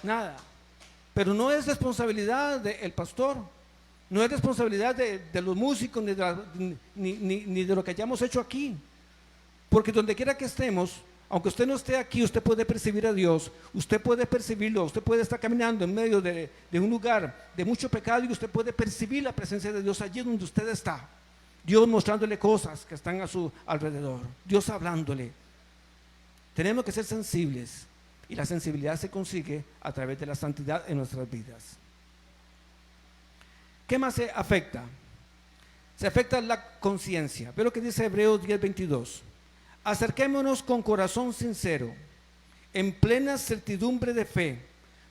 Nada. Pero no es responsabilidad del pastor, no es responsabilidad de los músicos, ni de lo que hayamos hecho aquí. Porque donde quiera que estemos, aunque usted no esté aquí, usted puede percibir a Dios, usted puede percibirlo, usted puede estar caminando en medio de un lugar de mucho pecado y usted puede percibir la presencia de Dios allí donde usted está. Dios mostrándole cosas que están a su alrededor, Dios hablándole. Tenemos que ser sensibles y la sensibilidad se consigue a través de la santidad en nuestras vidas. ¿Qué más se afecta? Se afecta la conciencia. Ve lo que dice Hebreos 10:22. Acerquémonos con corazón sincero, en plena certidumbre de fe,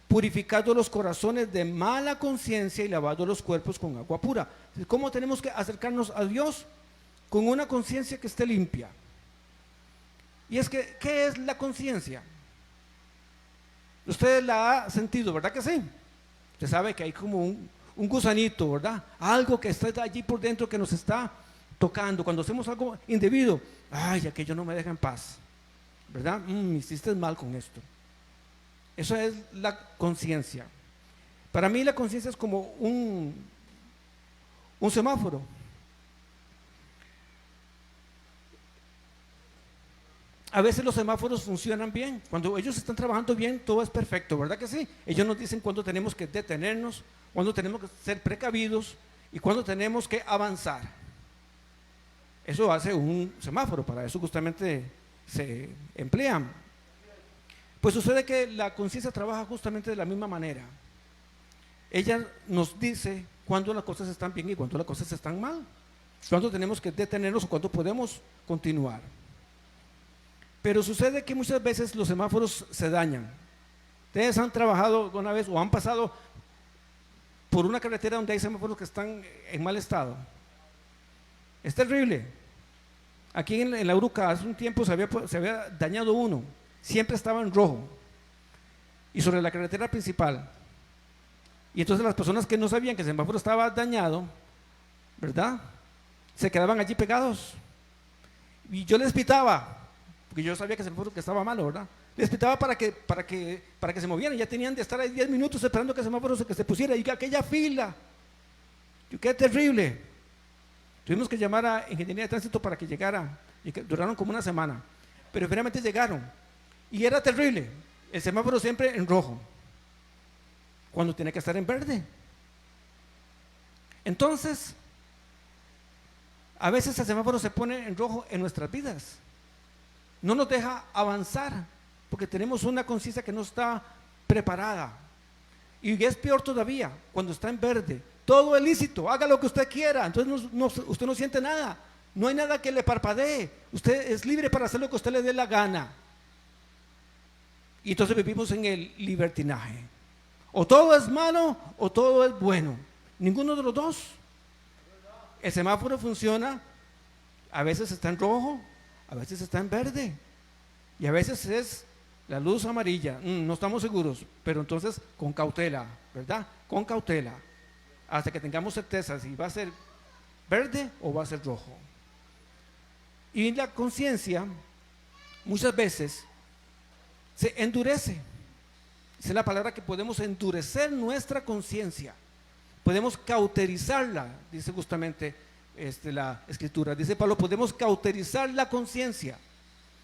purificados los corazones de mala conciencia y lavados los cuerpos con agua pura. ¿Cómo tenemos que acercarnos a Dios? Con una conciencia que esté limpia. Y es que, ¿qué es la conciencia? Usted la ha sentido, ¿verdad que sí? Usted sabe que hay como un gusanito, ¿verdad? Algo que está allí por dentro que nos está tocando. Cuando hacemos algo indebido, ay, aquello no me deja en paz, ¿verdad? Hiciste mal con esto. Eso es la conciencia. Para mí la conciencia es como un semáforo. A veces los semáforos funcionan bien. Cuando ellos están trabajando bien, todo es perfecto, ¿verdad que sí? Ellos nos dicen cuándo tenemos que detenernos, cuándo tenemos que ser precavidos y cuándo tenemos que avanzar. Eso hace un semáforo, para eso justamente se emplean. Pues sucede que la conciencia trabaja justamente de la misma manera. Ella nos dice cuándo las cosas están bien y cuándo las cosas están mal, cuándo tenemos que detenernos o cuándo podemos continuar. Pero sucede que muchas veces los semáforos se dañan. Ustedes han trabajado una vez o han pasado por una carretera donde hay semáforos que están en mal estado. Es terrible. Aquí en la Uruca hace un tiempo se había dañado uno, siempre estaba en rojo y sobre la carretera principal. Y entonces las personas que no sabían que el semáforo estaba dañado, ¿verdad?, se quedaban allí pegados. Y yo les pitaba, porque yo sabía que el semáforo que estaba malo, ¿verdad? Les pitaba para que se movieran. Ya tenían de estar ahí 10 minutos esperando que el semáforo se pusiera y que aquella fila. ¡Qué terrible! Tuvimos que llamar a Ingeniería de Tránsito para que llegara, y que duraron como una semana, pero finalmente llegaron, y era terrible, el semáforo siempre en rojo, cuando tiene que estar en verde. Entonces, a veces el semáforo se pone en rojo en nuestras vidas, no nos deja avanzar, porque tenemos una conciencia que no está preparada, y es peor todavía, cuando está en verde, todo es lícito, haga lo que usted quiera, entonces usted no siente nada, no hay nada que le parpadee, usted es libre para hacer lo que usted le dé la gana. Y entonces vivimos en el libertinaje, o todo es malo o todo es bueno, ninguno de los dos. El semáforo funciona, a veces está en rojo, a veces está en verde, y a veces es la luz amarilla, no estamos seguros, pero entonces con cautela, ¿verdad? Con cautela, hasta que tengamos certeza si va a ser verde o va a ser rojo. Y la conciencia muchas veces se endurece. Esa es la palabra, que podemos endurecer nuestra conciencia, podemos cauterizarla, dice justamente la escritura, dice Pablo, podemos cauterizar la conciencia.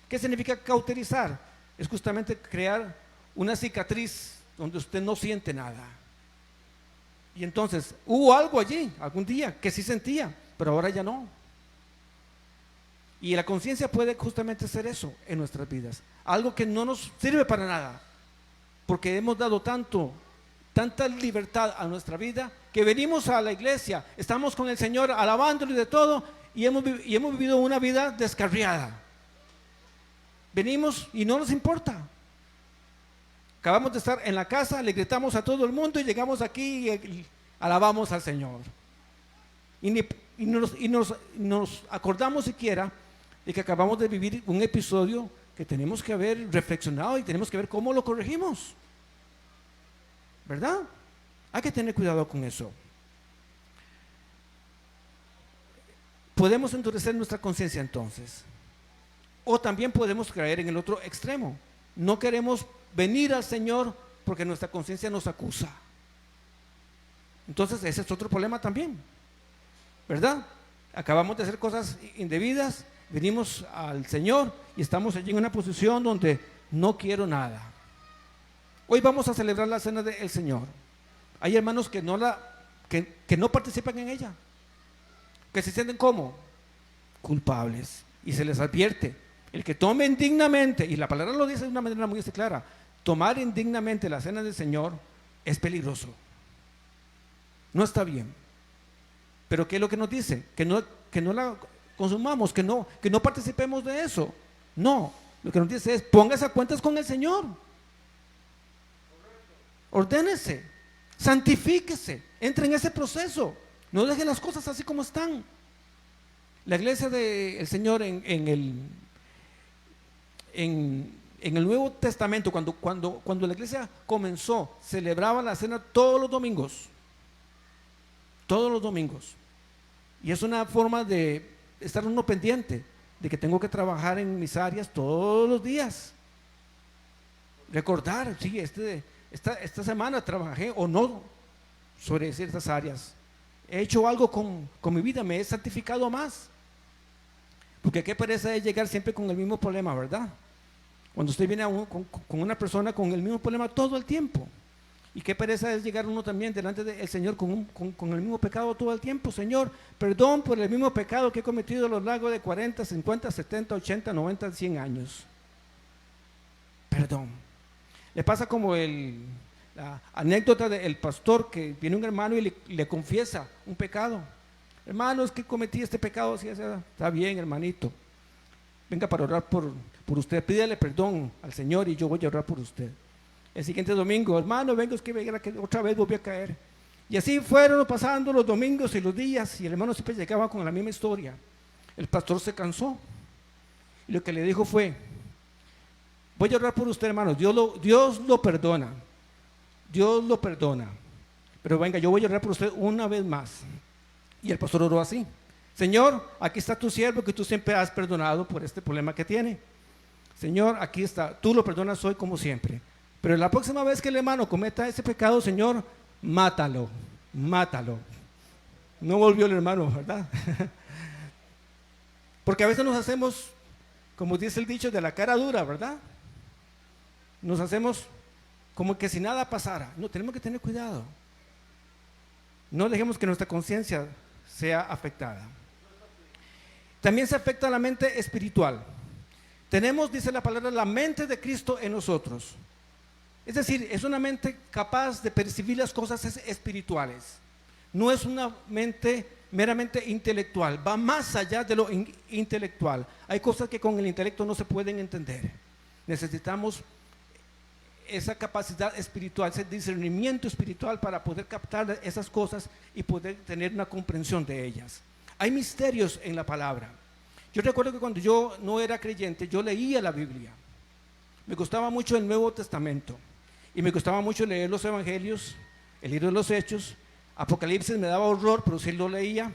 ¿Qué significa cauterizar? Es justamente crear una cicatriz donde usted no siente nada. Y entonces hubo algo allí algún día que sí sentía, pero ahora ya no. Y la conciencia puede justamente ser eso en nuestras vidas, algo que no nos sirve para nada, porque hemos dado tanta libertad a nuestra vida, que venimos a la iglesia, estamos con el Señor alabándolo y de todo, y hemos vivido una vida descarriada. Venimos y no nos importa. Acabamos de estar en la casa, le gritamos a todo el mundo y llegamos aquí y alabamos al Señor. Y nos acordamos siquiera de que acabamos de vivir un episodio que tenemos que haber reflexionado y tenemos que ver cómo lo corregimos. ¿Verdad? Hay que tener cuidado con eso. Podemos endurecer nuestra conciencia entonces. O también podemos caer en el otro extremo. No queremos venir al Señor porque nuestra conciencia nos acusa. Entonces ese es otro problema también, ¿verdad? Acabamos de hacer cosas indebidas, venimos al Señor y estamos allí en una posición donde no quiero nada. Hoy vamos a celebrar la cena del Señor. Hay hermanos que no participan en ella, que se sienten como culpables, y se les advierte: el que tome indignamente, y la palabra lo dice de una manera muy clara, tomar indignamente la cena del Señor es peligroso, no está bien. Pero ¿qué es lo que nos dice? Que no la consumamos, que no participemos de eso. No, lo que nos dice es: póngase a cuentas con el Señor, ordénese, santifíquese, entre en ese proceso, no deje las cosas así como están. La iglesia del Señor en el Nuevo Testamento, cuando la iglesia comenzó, celebraba la cena todos los domingos. Todos los domingos. Y es una forma de estar uno pendiente de que tengo que trabajar en mis áreas todos los días. Recordar, sí, esta semana trabajé o no sobre ciertas áreas. He hecho algo con mi vida, me he santificado más. Porque qué pereza es llegar siempre con el mismo problema, ¿verdad? Cuando usted viene con una persona con el mismo problema todo el tiempo. Y qué pereza es llegar uno también delante del Señor con el mismo pecado todo el tiempo. Señor, perdón por el mismo pecado que he cometido a lo largo de 40, 50, 70, 80, 90, 100 años. Perdón. Le pasa como la anécdota del pastor que viene un hermano y le confiesa un pecado. Hermano, es que cometí este pecado. Sí, está bien, hermanito. Venga para orar por usted. Pídele perdón al Señor y yo voy a orar por usted. El siguiente domingo: hermano, venga, es que otra vez volví a caer. Y así fueron pasando los domingos y los días, y el hermano siempre llegaba con la misma historia. El pastor se cansó y lo que le dijo fue: voy a orar por usted, hermano, Dios lo perdona, Dios lo perdona, pero venga, yo voy a orar por usted una vez más. Y el pastor oró así: Señor, aquí está tu siervo que tú siempre has perdonado por este problema que tiene. Señor, aquí está, tú lo perdonas hoy como siempre. Pero la próxima vez que el hermano cometa ese pecado, Señor, mátalo. No volvió el hermano, ¿verdad? Porque a veces nos hacemos, como dice el dicho, de la cara dura, ¿verdad? Nos hacemos como que si nada pasara. No, tenemos que tener cuidado. No dejemos que nuestra conciencia sea afectada. También se afecta la mente espiritual. Tenemos, dice la palabra, la mente de Cristo en nosotros. Es decir, es una mente capaz de percibir las cosas espirituales. No es una mente meramente intelectual, va más allá de lo intelectual. Hay cosas que con el intelecto no se pueden entender. Necesitamos esa capacidad espiritual, ese discernimiento espiritual para poder captar esas cosas y poder tener una comprensión de ellas. Hay misterios en la palabra. Yo recuerdo que cuando yo no era creyente, yo leía la Biblia. Me gustaba mucho el Nuevo Testamento. Y me gustaba mucho leer los evangelios, el libro de los Hechos. Apocalipsis me daba horror, pero sí lo leía.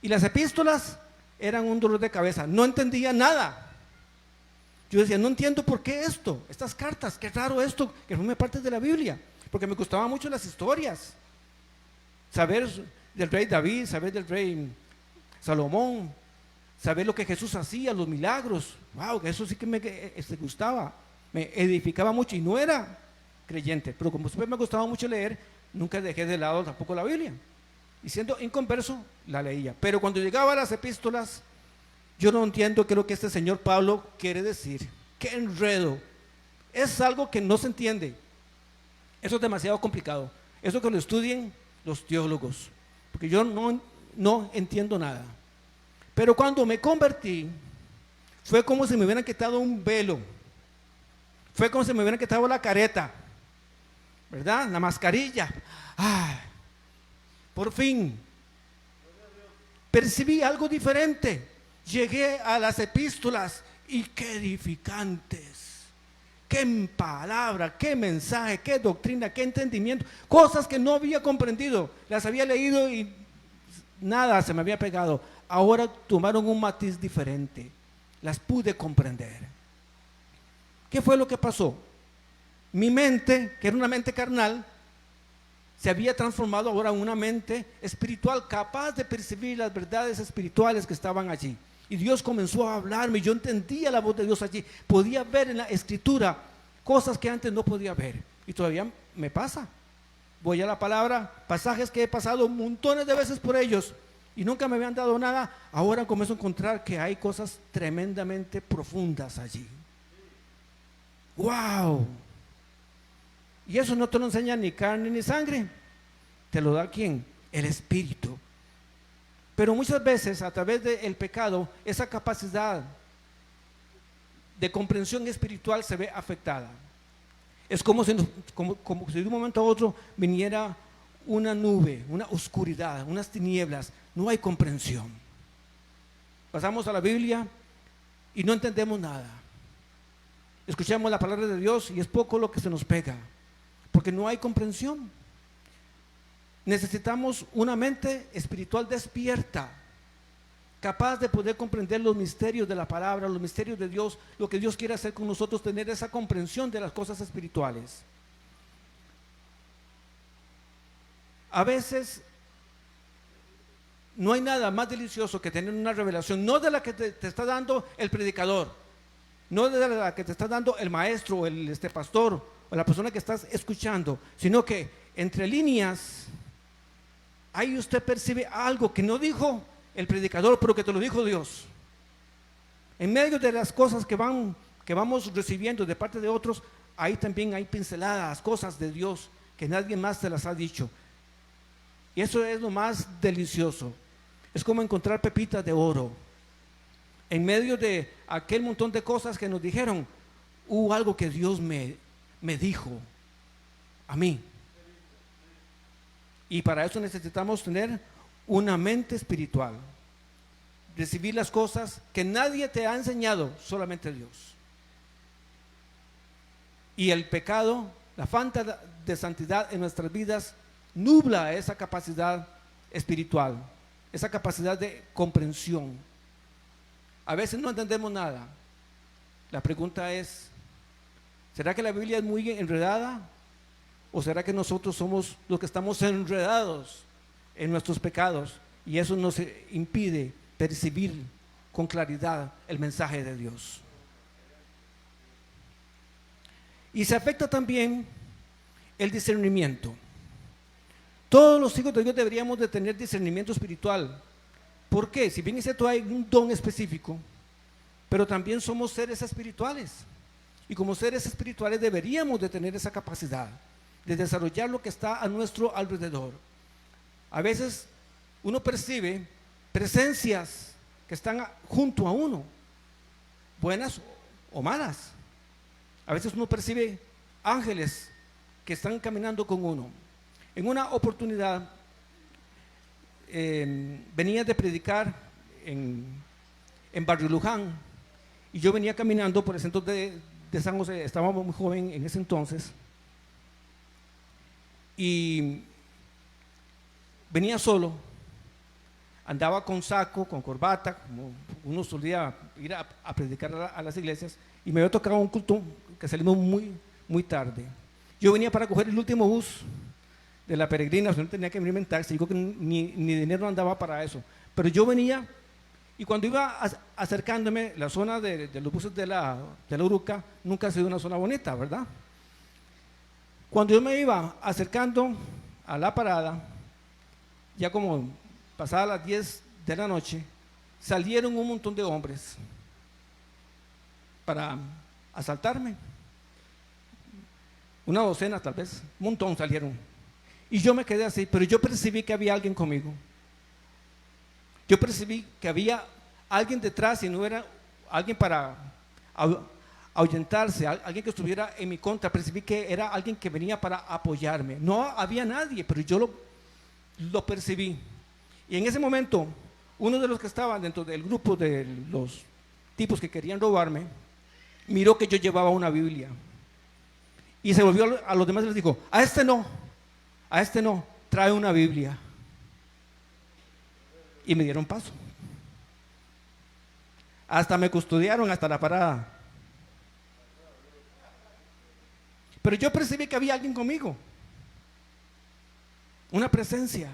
Y las epístolas eran un dolor de cabeza. No entendía nada. Yo decía, no entiendo por qué estas cartas, qué raro esto, que forme parte de la Biblia. Porque me gustaban mucho las historias. Saber del rey David, saber del rey Salomón, saber lo que Jesús hacía, los milagros. Wow, eso sí que me gustaba. Me edificaba mucho y no era creyente, pero como siempre me gustaba mucho leer, nunca dejé de lado tampoco la Biblia. Y siendo inconverso, la leía. Pero cuando llegaba a las epístolas, yo no entiendo qué es lo que este señor Pablo quiere decir. ¡Qué enredo! Es algo que no se entiende. Eso es demasiado complicado. Eso que lo estudien los teólogos, porque yo no entiendo nada. Pero cuando me convertí, fue como si me hubieran quitado un velo. Fue como si me hubieran quitado la careta. ¿verdad? La mascarilla. ¡Ay! Por fin percibí algo diferente. Llegué a las epístolas y qué edificantes, qué palabra, qué mensaje, qué doctrina, qué entendimiento, cosas que no había comprendido, las había leído y nada se me había pegado. Ahora tomaron un matiz diferente, las pude comprender. ¿Qué fue lo que pasó? Mi mente, que era una mente carnal, se había transformado ahora en una mente espiritual, capaz de percibir las verdades espirituales que estaban allí. Y Dios comenzó a hablarme, yo entendía la voz de Dios allí, podía ver en la escritura cosas que antes no podía ver. Y todavía me pasa. Voy a la palabra, pasajes que he pasado montones de veces por ellos y nunca me habían dado nada. Ahora comienzo a encontrar que hay cosas tremendamente profundas allí. ¡Wow! Y eso no te lo enseña ni carne ni sangre. ¿Te lo da quién? El Espíritu. Pero muchas veces a través del pecado, esa capacidad de comprensión espiritual se ve afectada. Es como si de un momento a otro viniera una nube, una oscuridad, unas tinieblas. No hay comprensión. Pasamos a la Biblia y no entendemos nada. Escuchamos la palabra de Dios y es poco lo que se nos pega, porque no hay comprensión. Necesitamos una mente espiritual despierta, capaz de poder comprender los misterios de la palabra, los misterios de Dios, lo que Dios quiere hacer con nosotros, tener esa comprensión de las cosas espirituales. A veces no hay nada más delicioso que tener una revelación, no de la que te está dando el predicador, no de la que te está dando el maestro o el pastor o la persona que estás escuchando, sino que entre líneas ahí usted percibe algo que no dijo el predicador, pero que te lo dijo Dios. En medio de las cosas que vamos recibiendo de parte de otros, ahí también hay pinceladas, cosas de Dios que nadie más te las ha dicho. Y eso es lo más delicioso. Es como encontrar pepitas de oro. En medio de aquel montón de cosas que nos dijeron, hubo algo que Dios me dijo a mí. Y para eso necesitamos tener una mente espiritual, recibir las cosas que nadie te ha enseñado, solamente Dios. Y el pecado, la falta de santidad en nuestras vidas nubla esa capacidad espiritual, esa capacidad de comprensión. A veces no entendemos nada. La pregunta es, ¿será que la Biblia es muy enredada? ¿O será que nosotros somos los que estamos enredados en nuestros pecados y eso nos impide percibir con claridad el mensaje de Dios? Y se afecta también el discernimiento. Todos los hijos de Dios deberíamos de tener discernimiento espiritual. ¿Por qué? Si bien es cierto hay un don específico, pero también somos seres espirituales. Y como seres espirituales deberíamos de tener esa capacidad de desarrollar lo que está a nuestro alrededor. A veces uno percibe presencias que están junto a uno, buenas o malas. A veces uno percibe ángeles que están caminando con uno. En una oportunidad venía de predicar en Barrio Luján y yo venía caminando por el centro de San José. Estaba muy joven en ese entonces y venía solo, andaba con saco, con corbata, como uno solía ir a predicar a las iglesias, y me había tocado un culto que salimos muy tarde. Yo venía para coger el último bus de la peregrina, o sea, no tenía que venirme en taxi, digo que ni dinero andaba para eso, pero yo venía, y cuando iba acercándome, la zona de los buses de la Uruca nunca ha sido una zona bonita, ¿verdad? Cuando yo me iba acercando a la parada, ya como pasadas las 10 de la noche, salieron un montón de hombres para asaltarme. Una docena tal vez, un montón salieron. Y yo me quedé así, pero yo percibí que había alguien conmigo. Yo percibí que había alguien detrás y no era alguien para ahuyentarse, alguien que estuviera en mi contra. Percibí que era alguien que venía para apoyarme. No había nadie, pero yo lo percibí. Y en ese momento, uno de los que estaban dentro del grupo de los tipos que querían robarme, miró que yo llevaba una Biblia. Y se volvió a los demás y les dijo: a este no, trae una Biblia. Y me dieron paso. Hasta me custodiaron hasta la parada. Pero yo percibí que había alguien conmigo, una presencia.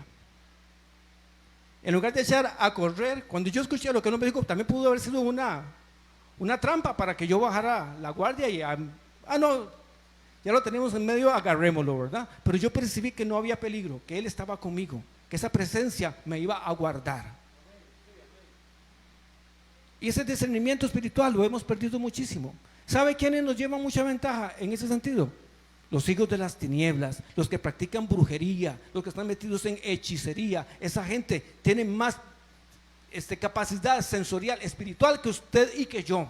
En lugar de echar a correr, cuando yo escuché lo que no me dijo, también pudo haber sido una trampa para que yo bajara la guardia y no, ya lo tenemos en medio, agarrémoslo, ¿verdad? Pero yo percibí que no había peligro, que Él estaba conmigo, que esa presencia me iba a guardar. Y ese discernimiento espiritual lo hemos perdido muchísimo. ¿Sabe quiénes nos llevan mucha ventaja en ese sentido? Los hijos de las tinieblas, los que practican brujería, los que están metidos en hechicería. Esa gente tiene más capacidad sensorial, espiritual que usted y que yo.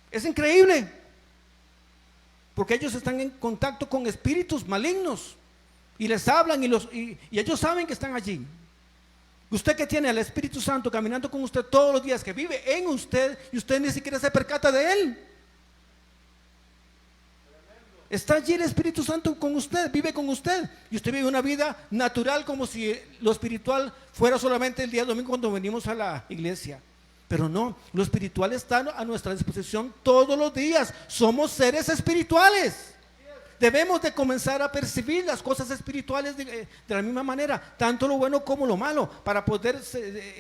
Es increíble, porque ellos están en contacto con espíritus malignos y les hablan y ellos saben que están allí. Usted que tiene al Espíritu Santo caminando con usted todos los días, que vive en usted y usted ni siquiera se percata de él. Está allí el Espíritu Santo con usted, vive con usted, y usted vive una vida natural, como si lo espiritual fuera solamente el día domingo cuando venimos a la iglesia. Pero no, lo espiritual está a nuestra disposición todos los días. Somos seres espirituales. Debemos de comenzar a percibir las cosas espirituales de la misma manera, tanto lo bueno como lo malo, para poder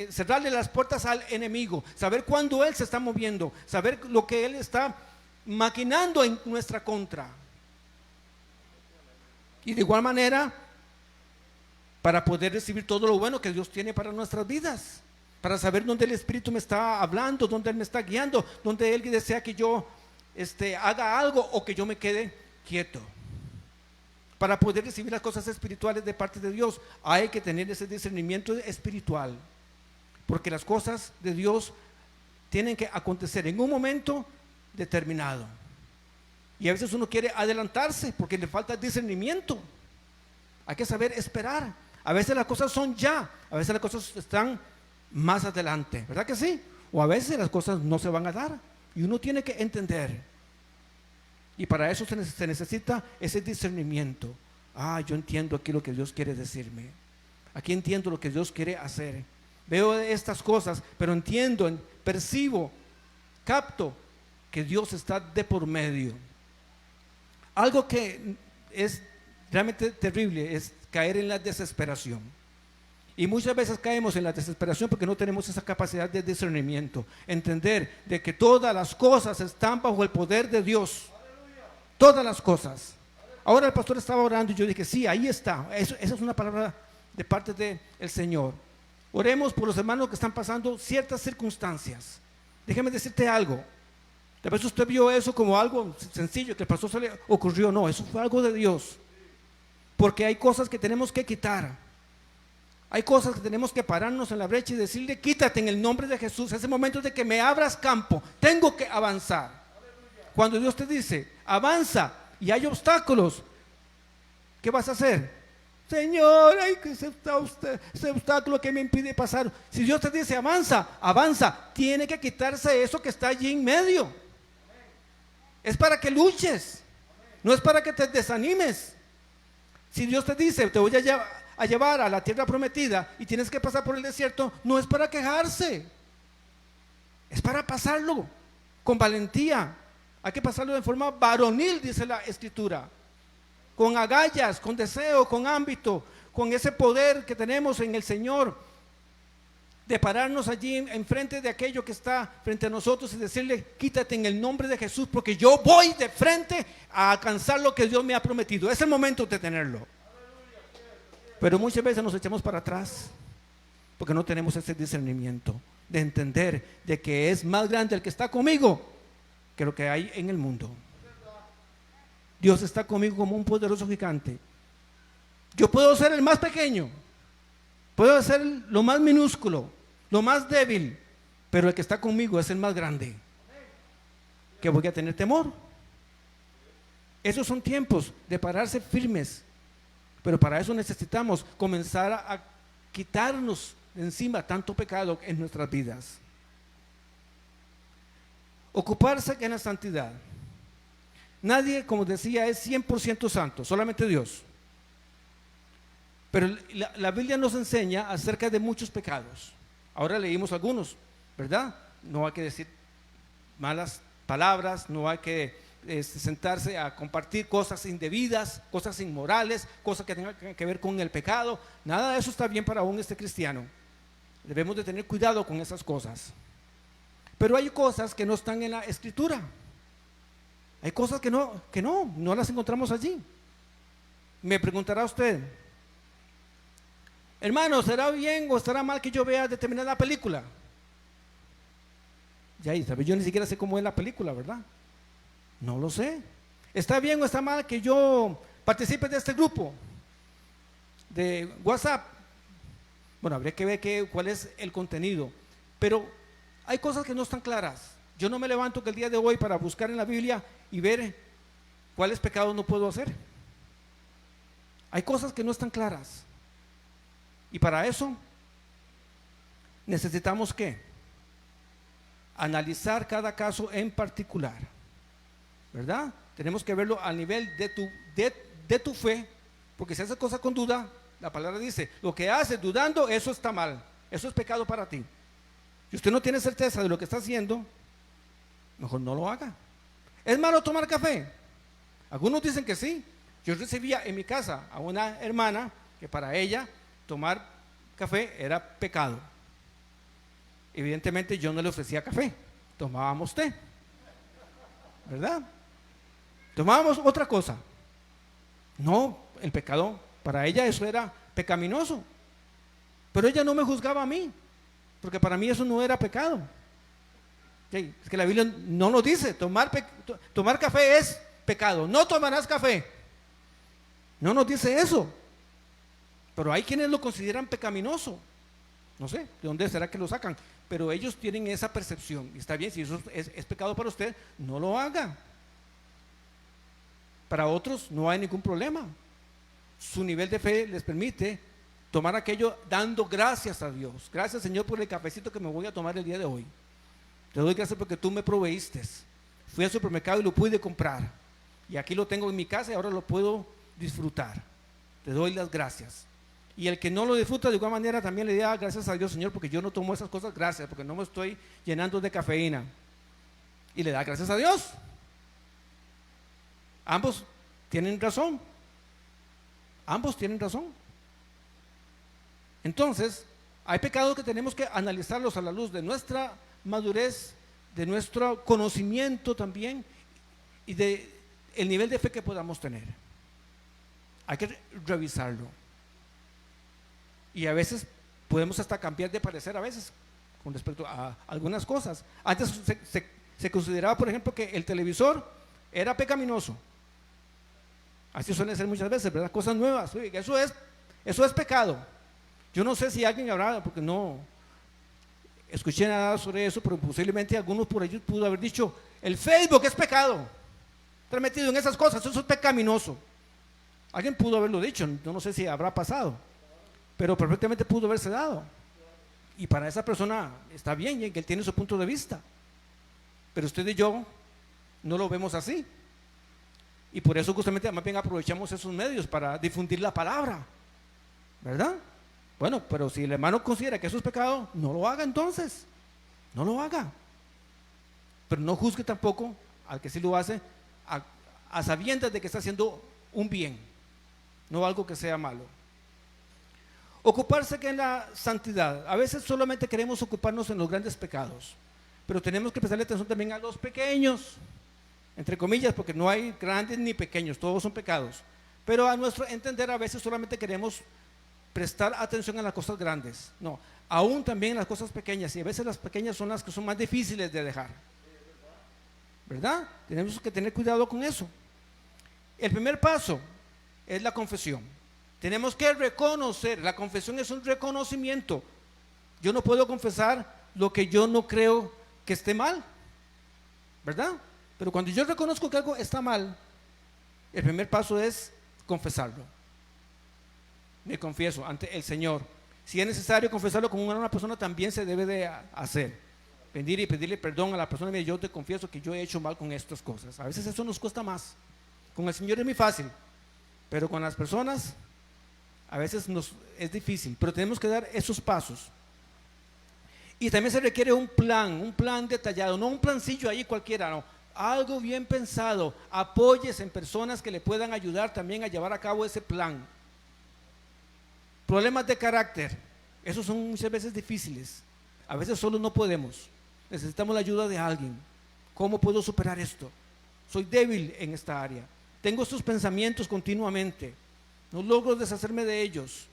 cerrarle las puertas al enemigo, saber cuándo él se está moviendo, saber lo que él está maquinando en nuestra contra. Y de igual manera, para poder recibir todo lo bueno que Dios tiene para nuestras vidas, para saber dónde el Espíritu me está hablando, dónde Él me está guiando, dónde Él desea que yo haga algo o que yo me quede quieto. Para poder recibir las cosas espirituales de parte de Dios, hay que tener ese discernimiento espiritual, porque las cosas de Dios tienen que acontecer en un momento determinado. Y a veces uno quiere adelantarse porque le falta discernimiento. Hay que saber esperar. A veces las cosas son ya, a veces las cosas están más adelante, ¿verdad que sí? O a veces las cosas no se van a dar y uno tiene que entender. Y para eso se necesita ese discernimiento. Yo entiendo aquí lo que Dios quiere decirme. Aquí entiendo lo que Dios quiere hacer. Veo estas cosas, pero entiendo, percibo, capto que Dios está de por medio. Algo que es realmente terrible es caer en la desesperación. Y muchas veces caemos en la desesperación porque no tenemos esa capacidad de discernimiento. Entender de que todas las cosas están bajo el poder de Dios. Todas las cosas. Ahora el pastor estaba orando y yo dije, sí, ahí está. Esa es una palabra de parte del Señor. Oremos por los hermanos que están pasando ciertas circunstancias. Déjame decirte algo. Tal vez usted vio eso como algo sencillo que el pastor se le ocurrió. No, eso fue algo de Dios. Porque hay cosas que tenemos que quitar. Hay cosas que tenemos que pararnos en la brecha y decirle, quítate en el nombre de Jesús. Es el momento de que me abras campo. Tengo que avanzar. Cuando Dios te dice, avanza y hay obstáculos, ¿qué vas a hacer? Señor, ay, que ese obstáculo que me impide pasar. Si Dios te dice, avanza, avanza, tiene que quitarse eso que está allí en medio. Es para que luches, no es para que te desanimes. Si Dios te dice, te voy a llevar a la tierra prometida y tienes que pasar por el desierto, no es para quejarse, es para pasarlo con valentía. Hay que pasarlo de forma varonil, dice la Escritura, con agallas, con deseo, con ámbito, con ese poder que tenemos en el Señor, de pararnos allí enfrente de aquello que está frente a nosotros y decirle, quítate en el nombre de Jesús, porque yo voy de frente a alcanzar lo que Dios me ha prometido. Es el momento de tenerlo. Pero muchas veces nos echamos para atrás porque no tenemos ese discernimiento de entender de que es más grande el que está conmigo que lo que hay en el mundo. Dios está conmigo como un poderoso gigante. Yo puedo ser el más pequeño, puedo ser lo más minúsculo, lo más débil, pero el que está conmigo es el más grande. que voy a tener temor. Esos son tiempos de pararse firmes, pero para eso necesitamos comenzar a quitarnos de encima tanto pecado en nuestras vidas. Ocuparse en la santidad. Nadie, como decía, es 100% santo, solamente Dios. Pero la Biblia nos enseña acerca de muchos pecados. Ahora leímos algunos, ¿verdad? No hay que decir malas palabras, no hay que sentarse a compartir cosas indebidas, cosas inmorales, cosas que tengan que ver con el pecado. Nada de eso está bien para un cristiano. Debemos de tener cuidado con esas cosas. Pero hay cosas que no están en la Escritura. Hay cosas que no las encontramos allí. Me preguntará usted, hermano, ¿será bien o estará mal que yo vea determinada película? Ya, yo ni siquiera sé cómo es la película, ¿verdad? No lo sé. ¿Está bien o está mal que yo participe de este grupo de WhatsApp? Bueno, habría que ver cuál es el contenido. Pero hay cosas que no están claras. Yo no me levanto que el día de hoy para buscar en la Biblia y ver cuáles pecados no puedo hacer. Hay cosas que no están claras. Y para eso necesitamos ¿qué? Analizar cada caso en particular, ¿verdad? Tenemos que verlo al nivel de tu fe, porque si haces cosas con duda, la palabra dice, lo que haces dudando, eso está mal, eso es pecado para ti. Si usted no tiene certeza de lo que está haciendo, mejor no lo haga. ¿Es malo tomar café? Algunos dicen que sí. Yo recibía en mi casa a una hermana que para ella tomar café era pecado. Evidentemente yo no le ofrecía café, tomábamos té, ¿verdad? Tomábamos otra cosa. No, el pecado, para ella eso era pecaminoso. Pero ella no me juzgaba a mí, porque para mí eso no era pecado. Sí, es que la Biblia no lo dice, tomar café es pecado, no tomarás café. No nos dice eso. Pero hay quienes lo consideran pecaminoso. No sé, ¿de dónde será que lo sacan? Pero ellos tienen esa percepción. Y está bien, si eso es pecado para usted, no lo haga. Para otros no hay ningún problema. Su nivel de fe les permite tomar aquello dando gracias a Dios. Gracias, Señor, por el cafecito que me voy a tomar el día de hoy. Te doy gracias porque tú me proveíste. Fui al supermercado y lo pude comprar. Y aquí lo tengo en mi casa y ahora lo puedo disfrutar. Te doy las gracias. Y el que no lo disfruta de igual manera también le da gracias a Dios, Señor, porque yo no tomo esas cosas, gracias, porque no me estoy llenando de cafeína. Y le da gracias a Dios. Ambos tienen razón. Ambos tienen razón. Entonces, hay pecados que tenemos que analizarlos a la luz de nuestra madurez, de nuestro conocimiento también y de el nivel de fe que podamos tener. Hay que revisarlo. Y a veces podemos hasta cambiar de parecer a veces con respecto a algunas cosas. Antes se consideraba, por ejemplo, que el televisor era pecaminoso. Así suele ser muchas veces, ¿verdad? Cosas nuevas. Eso es pecado. Yo no sé si alguien habrá, porque no escuché nada sobre eso, pero posiblemente algunos por allí pudo haber dicho, el Facebook es pecado. Estar metido en esas cosas, eso es pecaminoso. Alguien pudo haberlo dicho, yo no sé si habrá pasado, pero perfectamente pudo haberse dado. Y para esa persona está bien, que él tiene su punto de vista. Pero usted y yo no lo vemos así. Y por eso justamente más bien aprovechamos esos medios para difundir la palabra, ¿verdad? Bueno, pero si el hermano considera que eso es pecado, no lo haga entonces. No lo haga. Pero no juzgue tampoco al que sí lo hace a sabiendas de que está haciendo un bien, no algo que sea malo. Ocuparse que en la santidad. A veces solamente queremos ocuparnos en los grandes pecados, pero tenemos que prestarle atención también a los pequeños, entre comillas, porque no hay grandes ni pequeños, todos son pecados. Pero a nuestro entender a veces solamente queremos prestar atención a las cosas grandes. No, aún también las cosas pequeñas, y a veces las pequeñas son las que son más difíciles de dejar, ¿verdad? Tenemos que tener cuidado con eso. El primer paso es la confesión. Tenemos que reconocer, la confesión es un reconocimiento. Yo no puedo confesar lo que yo no creo que esté mal, ¿verdad? Pero cuando yo reconozco que algo está mal, el primer paso es confesarlo. Me confieso ante el Señor. Si es necesario confesarlo con una persona, también se debe de hacer. Venir y pedirle perdón a la persona. Mire, yo te confieso que yo he hecho mal con estas cosas. A veces eso nos cuesta más. Con el Señor es muy fácil, pero con las personas a veces es difícil. Pero tenemos que dar esos pasos. Y también se requiere un plan detallado, no un plancillo ahí cualquiera, no. Algo bien pensado. Apóyese en personas que le puedan ayudar también a llevar a cabo ese plan. Problemas de carácter, esos son muchas veces difíciles. A veces solo no podemos. Necesitamos la ayuda de alguien. ¿Cómo puedo superar esto? Soy débil en esta área. Tengo estos pensamientos continuamente. No logro deshacerme de ellos.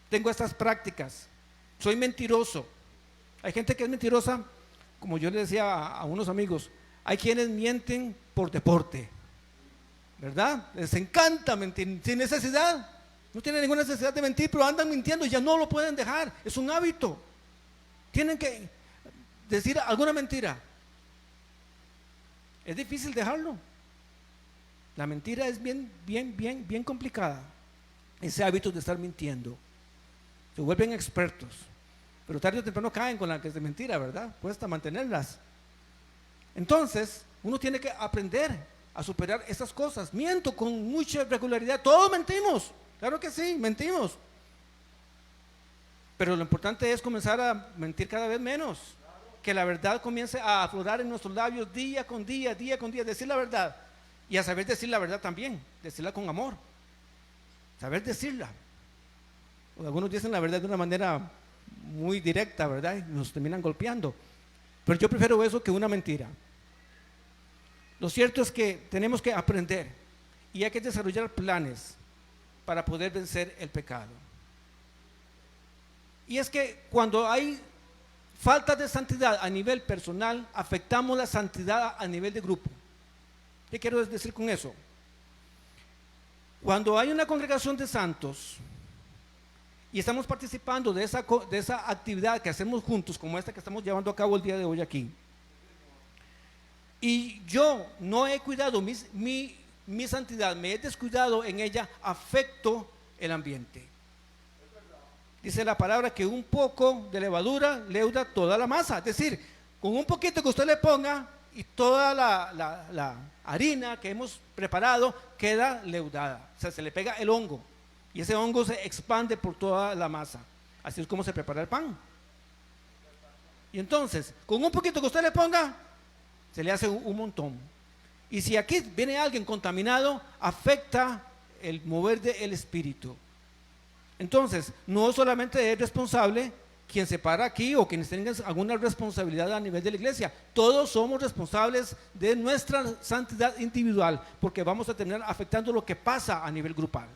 Tengo estas prácticas. Soy mentiroso. Hay gente que es mentirosa, como yo le decía a unos amigos, hay quienes mienten por deporte, ¿verdad? Les encanta mentir, sin necesidad. No tienen ninguna necesidad de mentir, pero andan mintiendo y ya no lo pueden dejar. Es un hábito. Tienen que decir alguna mentira. Es difícil dejarlo. La mentira es bien complicada. Ese hábito de estar mintiendo. Se vuelven expertos. Pero tarde o temprano caen con la que es de mentira, ¿verdad? Cuesta mantenerlas. Entonces, uno tiene que aprender a superar esas cosas. Miento con mucha regularidad. Todos mentimos. Claro que sí, mentimos. Pero lo importante es comenzar a mentir cada vez menos. Que la verdad comience a aflorar en nuestros labios día con día, decir la verdad. Y a saber decir la verdad también, decirla con amor. Saber decirla. Algunos dicen la verdad de una manera muy directa, ¿verdad? Y nos terminan golpeando. Pero yo prefiero eso que una mentira. Lo cierto es que tenemos que aprender y hay que desarrollar planes para poder vencer el pecado. Y es que cuando hay falta de santidad a nivel personal, afectamos la santidad a nivel de grupo. ¿Qué quiero decir con eso? Cuando hay una congregación de santos y estamos participando de esa actividad que hacemos juntos, como esta que estamos llevando a cabo el día de hoy aquí, y yo no he cuidado mi santidad, me he descuidado en ella, afecto el ambiente. Dice la palabra que un poco de levadura leuda toda la masa. Es decir, con un poquito que usted le ponga y toda la harina que hemos preparado queda leudada. O sea, se le pega el hongo y ese hongo se expande por toda la masa. Así es como se prepara el pan. Y entonces, con un poquito que usted le ponga, se le hace un montón. Y si aquí viene alguien contaminado, afecta el mover del espíritu. Entonces, no solamente es responsable quien se para aquí o quienes tengan alguna responsabilidad a nivel de la iglesia. Todos somos responsables de nuestra santidad individual, porque vamos a terminar afectando lo que pasa a nivel grupal.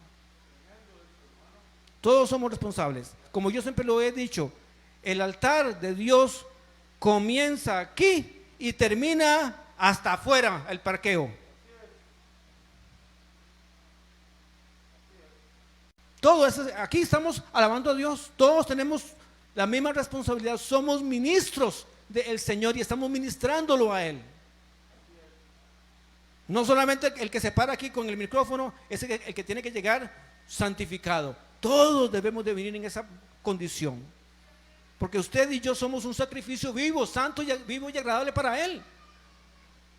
Todos somos responsables. Como yo siempre lo he dicho, el altar de Dios comienza aquí y termina hasta afuera, el parqueo. Todo eso, aquí estamos alabando a Dios, todos tenemos la misma responsabilidad, somos ministros del Señor y estamos ministrándolo a Él. No solamente el que se para aquí con el micrófono es el que tiene que llegar santificado, todos debemos de venir en esa condición, porque usted y yo somos un sacrificio vivo, santo y vivo y agradable para Él.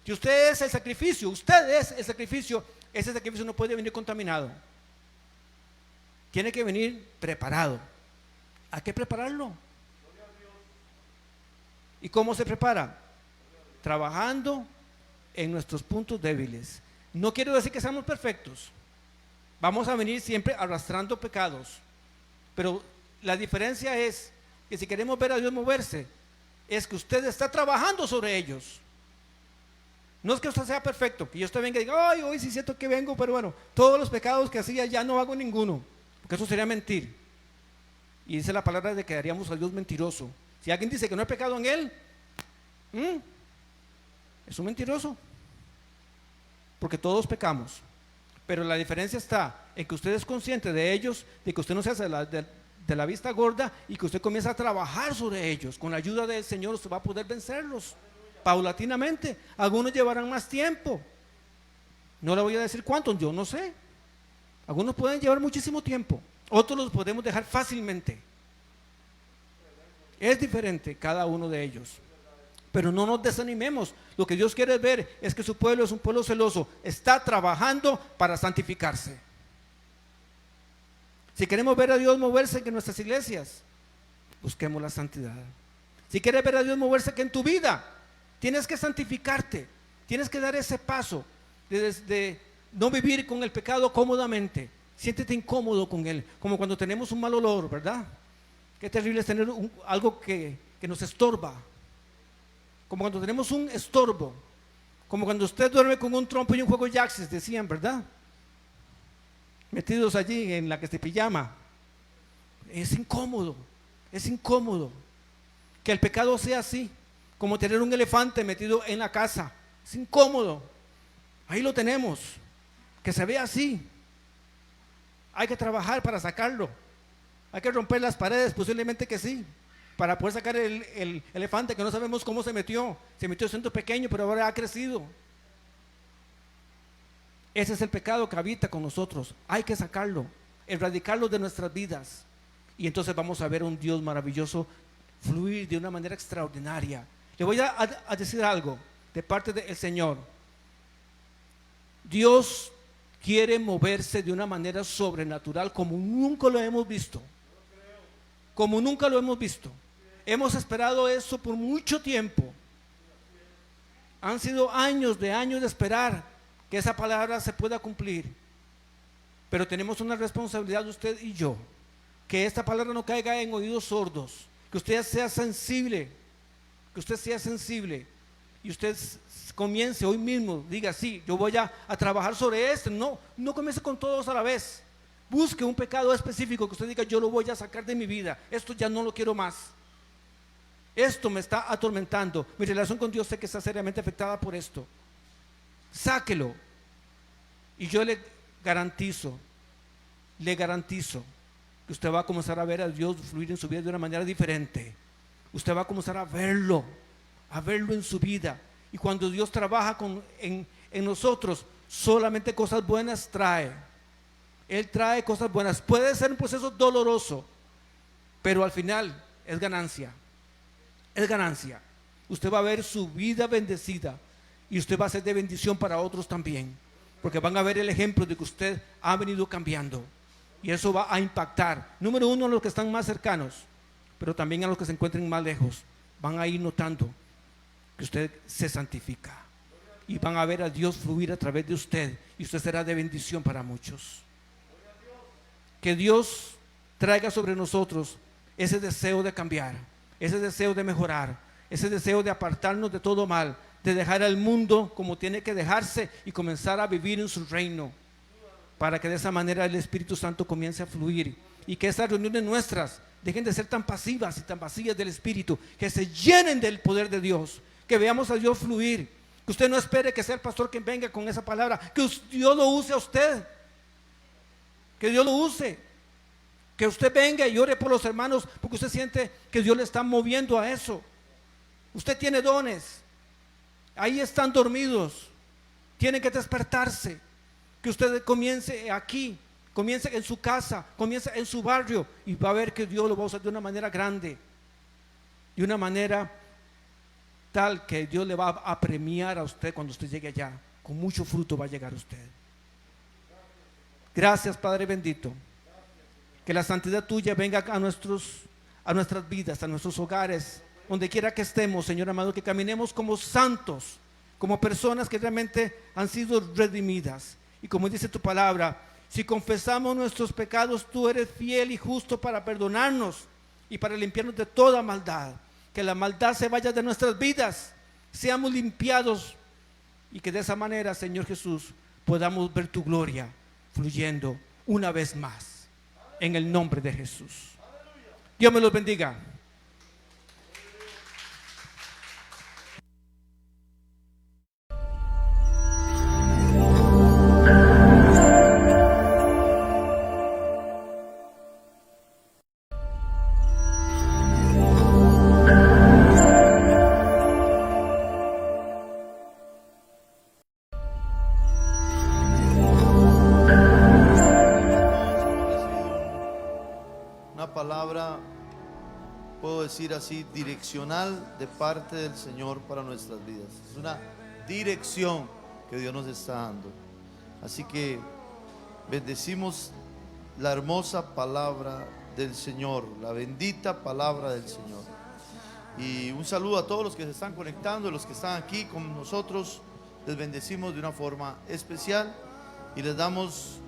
Si usted es el sacrificio, ese sacrificio no puede venir contaminado. Tiene que venir preparado. Hay que prepararlo. ¿Y cómo se prepara? Trabajando en nuestros puntos débiles. No quiero decir que seamos perfectos. Vamos a venir siempre arrastrando pecados. Pero la diferencia es que si queremos ver a Dios moverse, es que usted está trabajando sobre ellos. No es que usted sea perfecto, que yo usted venga y diga, ay, hoy sí siento que vengo, pero bueno, todos los pecados que hacía ya no hago ninguno. Porque eso sería mentir. Y dice la palabra de que haríamos a Dios mentiroso. Si alguien dice que no hay pecado en él, es un mentiroso. Porque todos pecamos. Pero la diferencia está en que usted es consciente de ellos, de que usted no se hace de la vista gorda y que usted comienza a trabajar sobre ellos. Con la ayuda del Señor usted va a poder vencerlos. paulatinamente. Algunos llevarán más tiempo. No le voy a decir cuántos, yo no sé. Algunos pueden llevar muchísimo tiempo, otros los podemos dejar fácilmente. Es diferente cada uno de ellos. Pero no nos desanimemos. Lo que Dios quiere ver es que su pueblo es un pueblo celoso. Está trabajando para santificarse. Si queremos ver a Dios moverse en nuestras iglesias, busquemos la santidad. Si quieres ver a Dios moverse en tu vida, tienes que santificarte. Tienes que dar ese paso de no vivir con el pecado cómodamente. Siéntete incómodo con él, como cuando tenemos un mal olor, ¿verdad? Qué terrible es tener algo que nos estorba. Como cuando tenemos un estorbo, como cuando usted duerme con un trompo y un juego de Jaxis, decían, ¿verdad? Metidos allí en la que se pijama. Es incómodo. Que el pecado sea así, como tener un elefante metido en la casa. Es incómodo. Ahí lo tenemos. Que se vea así. Hay que trabajar para sacarlo. Hay que romper las paredes, posiblemente que sí, para poder sacar el elefante que no sabemos cómo se metió. Se metió siendo pequeño, pero ahora ha crecido. Ese es el pecado que habita con nosotros. Hay que sacarlo, erradicarlo de nuestras vidas. Y entonces vamos a ver un Dios maravilloso fluir de una manera extraordinaria. Le voy a decir algo de parte del Señor. Dios quiere moverse de una manera sobrenatural como nunca lo hemos visto. Como nunca lo hemos visto. Hemos esperado eso por mucho tiempo. Han sido años de esperar que esa palabra se pueda cumplir. Pero tenemos una responsabilidad, usted y yo, que esta palabra no caiga en oídos sordos, que usted sea sensible, y usted comience hoy mismo, diga, sí, yo voy a trabajar sobre esto. No comience con todos a la vez. Busque un pecado específico que usted diga, yo lo voy a sacar de mi vida, esto ya no lo quiero más. Esto me está atormentando, mi relación con Dios sé que está seriamente afectada por esto. Sáquelo. Y yo le garantizo que usted va a comenzar a ver a Dios fluir en su vida de una manera diferente. Usted va a comenzar a verlo en su vida. Y cuando Dios trabaja en nosotros, solamente cosas buenas trae. Él trae cosas buenas. Puede ser un proceso doloroso, pero al final es ganancia. Es ganancia. Usted va a ver su vida bendecida y usted va a ser de bendición para otros también, porque van a ver el ejemplo de que usted ha venido cambiando, y eso va a impactar, número uno, a los que están más cercanos, pero también a los que se encuentren más lejos. Van a ir notando que usted se santifica y van a ver a Dios fluir a través de usted, y usted será de bendición para muchos. Que Dios traiga sobre nosotros ese deseo de cambiar, ese deseo de mejorar, ese deseo de apartarnos de todo mal, de dejar al mundo como tiene que dejarse y comenzar a vivir en su reino, para que de esa manera el Espíritu Santo comience a fluir, y que estas reuniones nuestras dejen de ser tan pasivas y tan vacías del Espíritu, que se llenen del poder de Dios, que veamos a Dios fluir, que usted no espere que sea el pastor quien venga con esa palabra, que Dios lo use a usted, que Dios lo use, que usted venga y ore por los hermanos, porque usted siente que Dios le está moviendo a eso. Usted tiene dones, ahí están dormidos, tienen que despertarse. Que usted comience aquí, comience en su casa, comience en su barrio, y va a ver que Dios lo va a usar de una manera grande, de una manera tal que Dios le va a premiar a usted cuando usted llegue allá. Con mucho fruto va a llegar usted. Gracias, Padre bendito. Que la santidad tuya venga a nuestras vidas, a nuestros hogares, donde quiera que estemos, Señor amado, que caminemos como santos, como personas que realmente han sido redimidas. Y como dice tu palabra, si confesamos nuestros pecados, tú eres fiel y justo para perdonarnos y para limpiarnos de toda maldad. Que la maldad se vaya de nuestras vidas, seamos limpiados, y que de esa manera, Señor Jesús, podamos ver tu gloria fluyendo una vez más, en el nombre de Jesús. Dios me los bendiga. una palabra, puedo decir así, direccional de parte del Señor para nuestras vidas. Es una dirección que Dios nos está dando. Así que bendecimos la hermosa palabra del Señor, la bendita palabra del Señor. Y un saludo a todos los que se están conectando, los que están aquí con nosotros. Les bendecimos de una forma especial y les damos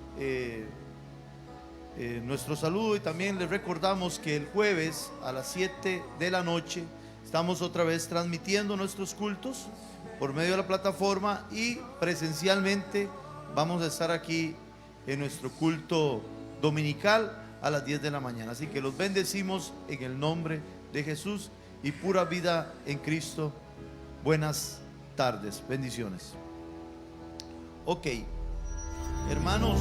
nuestro saludo, y también les recordamos que el jueves a las 7 de la noche estamos otra vez transmitiendo nuestros cultos por medio de la plataforma, y presencialmente vamos a estar aquí en nuestro culto dominical a las 10 de la mañana. Así que los bendecimos en el nombre de Jesús, y pura vida en Cristo. Buenas tardes, bendiciones. Ok, hermanos.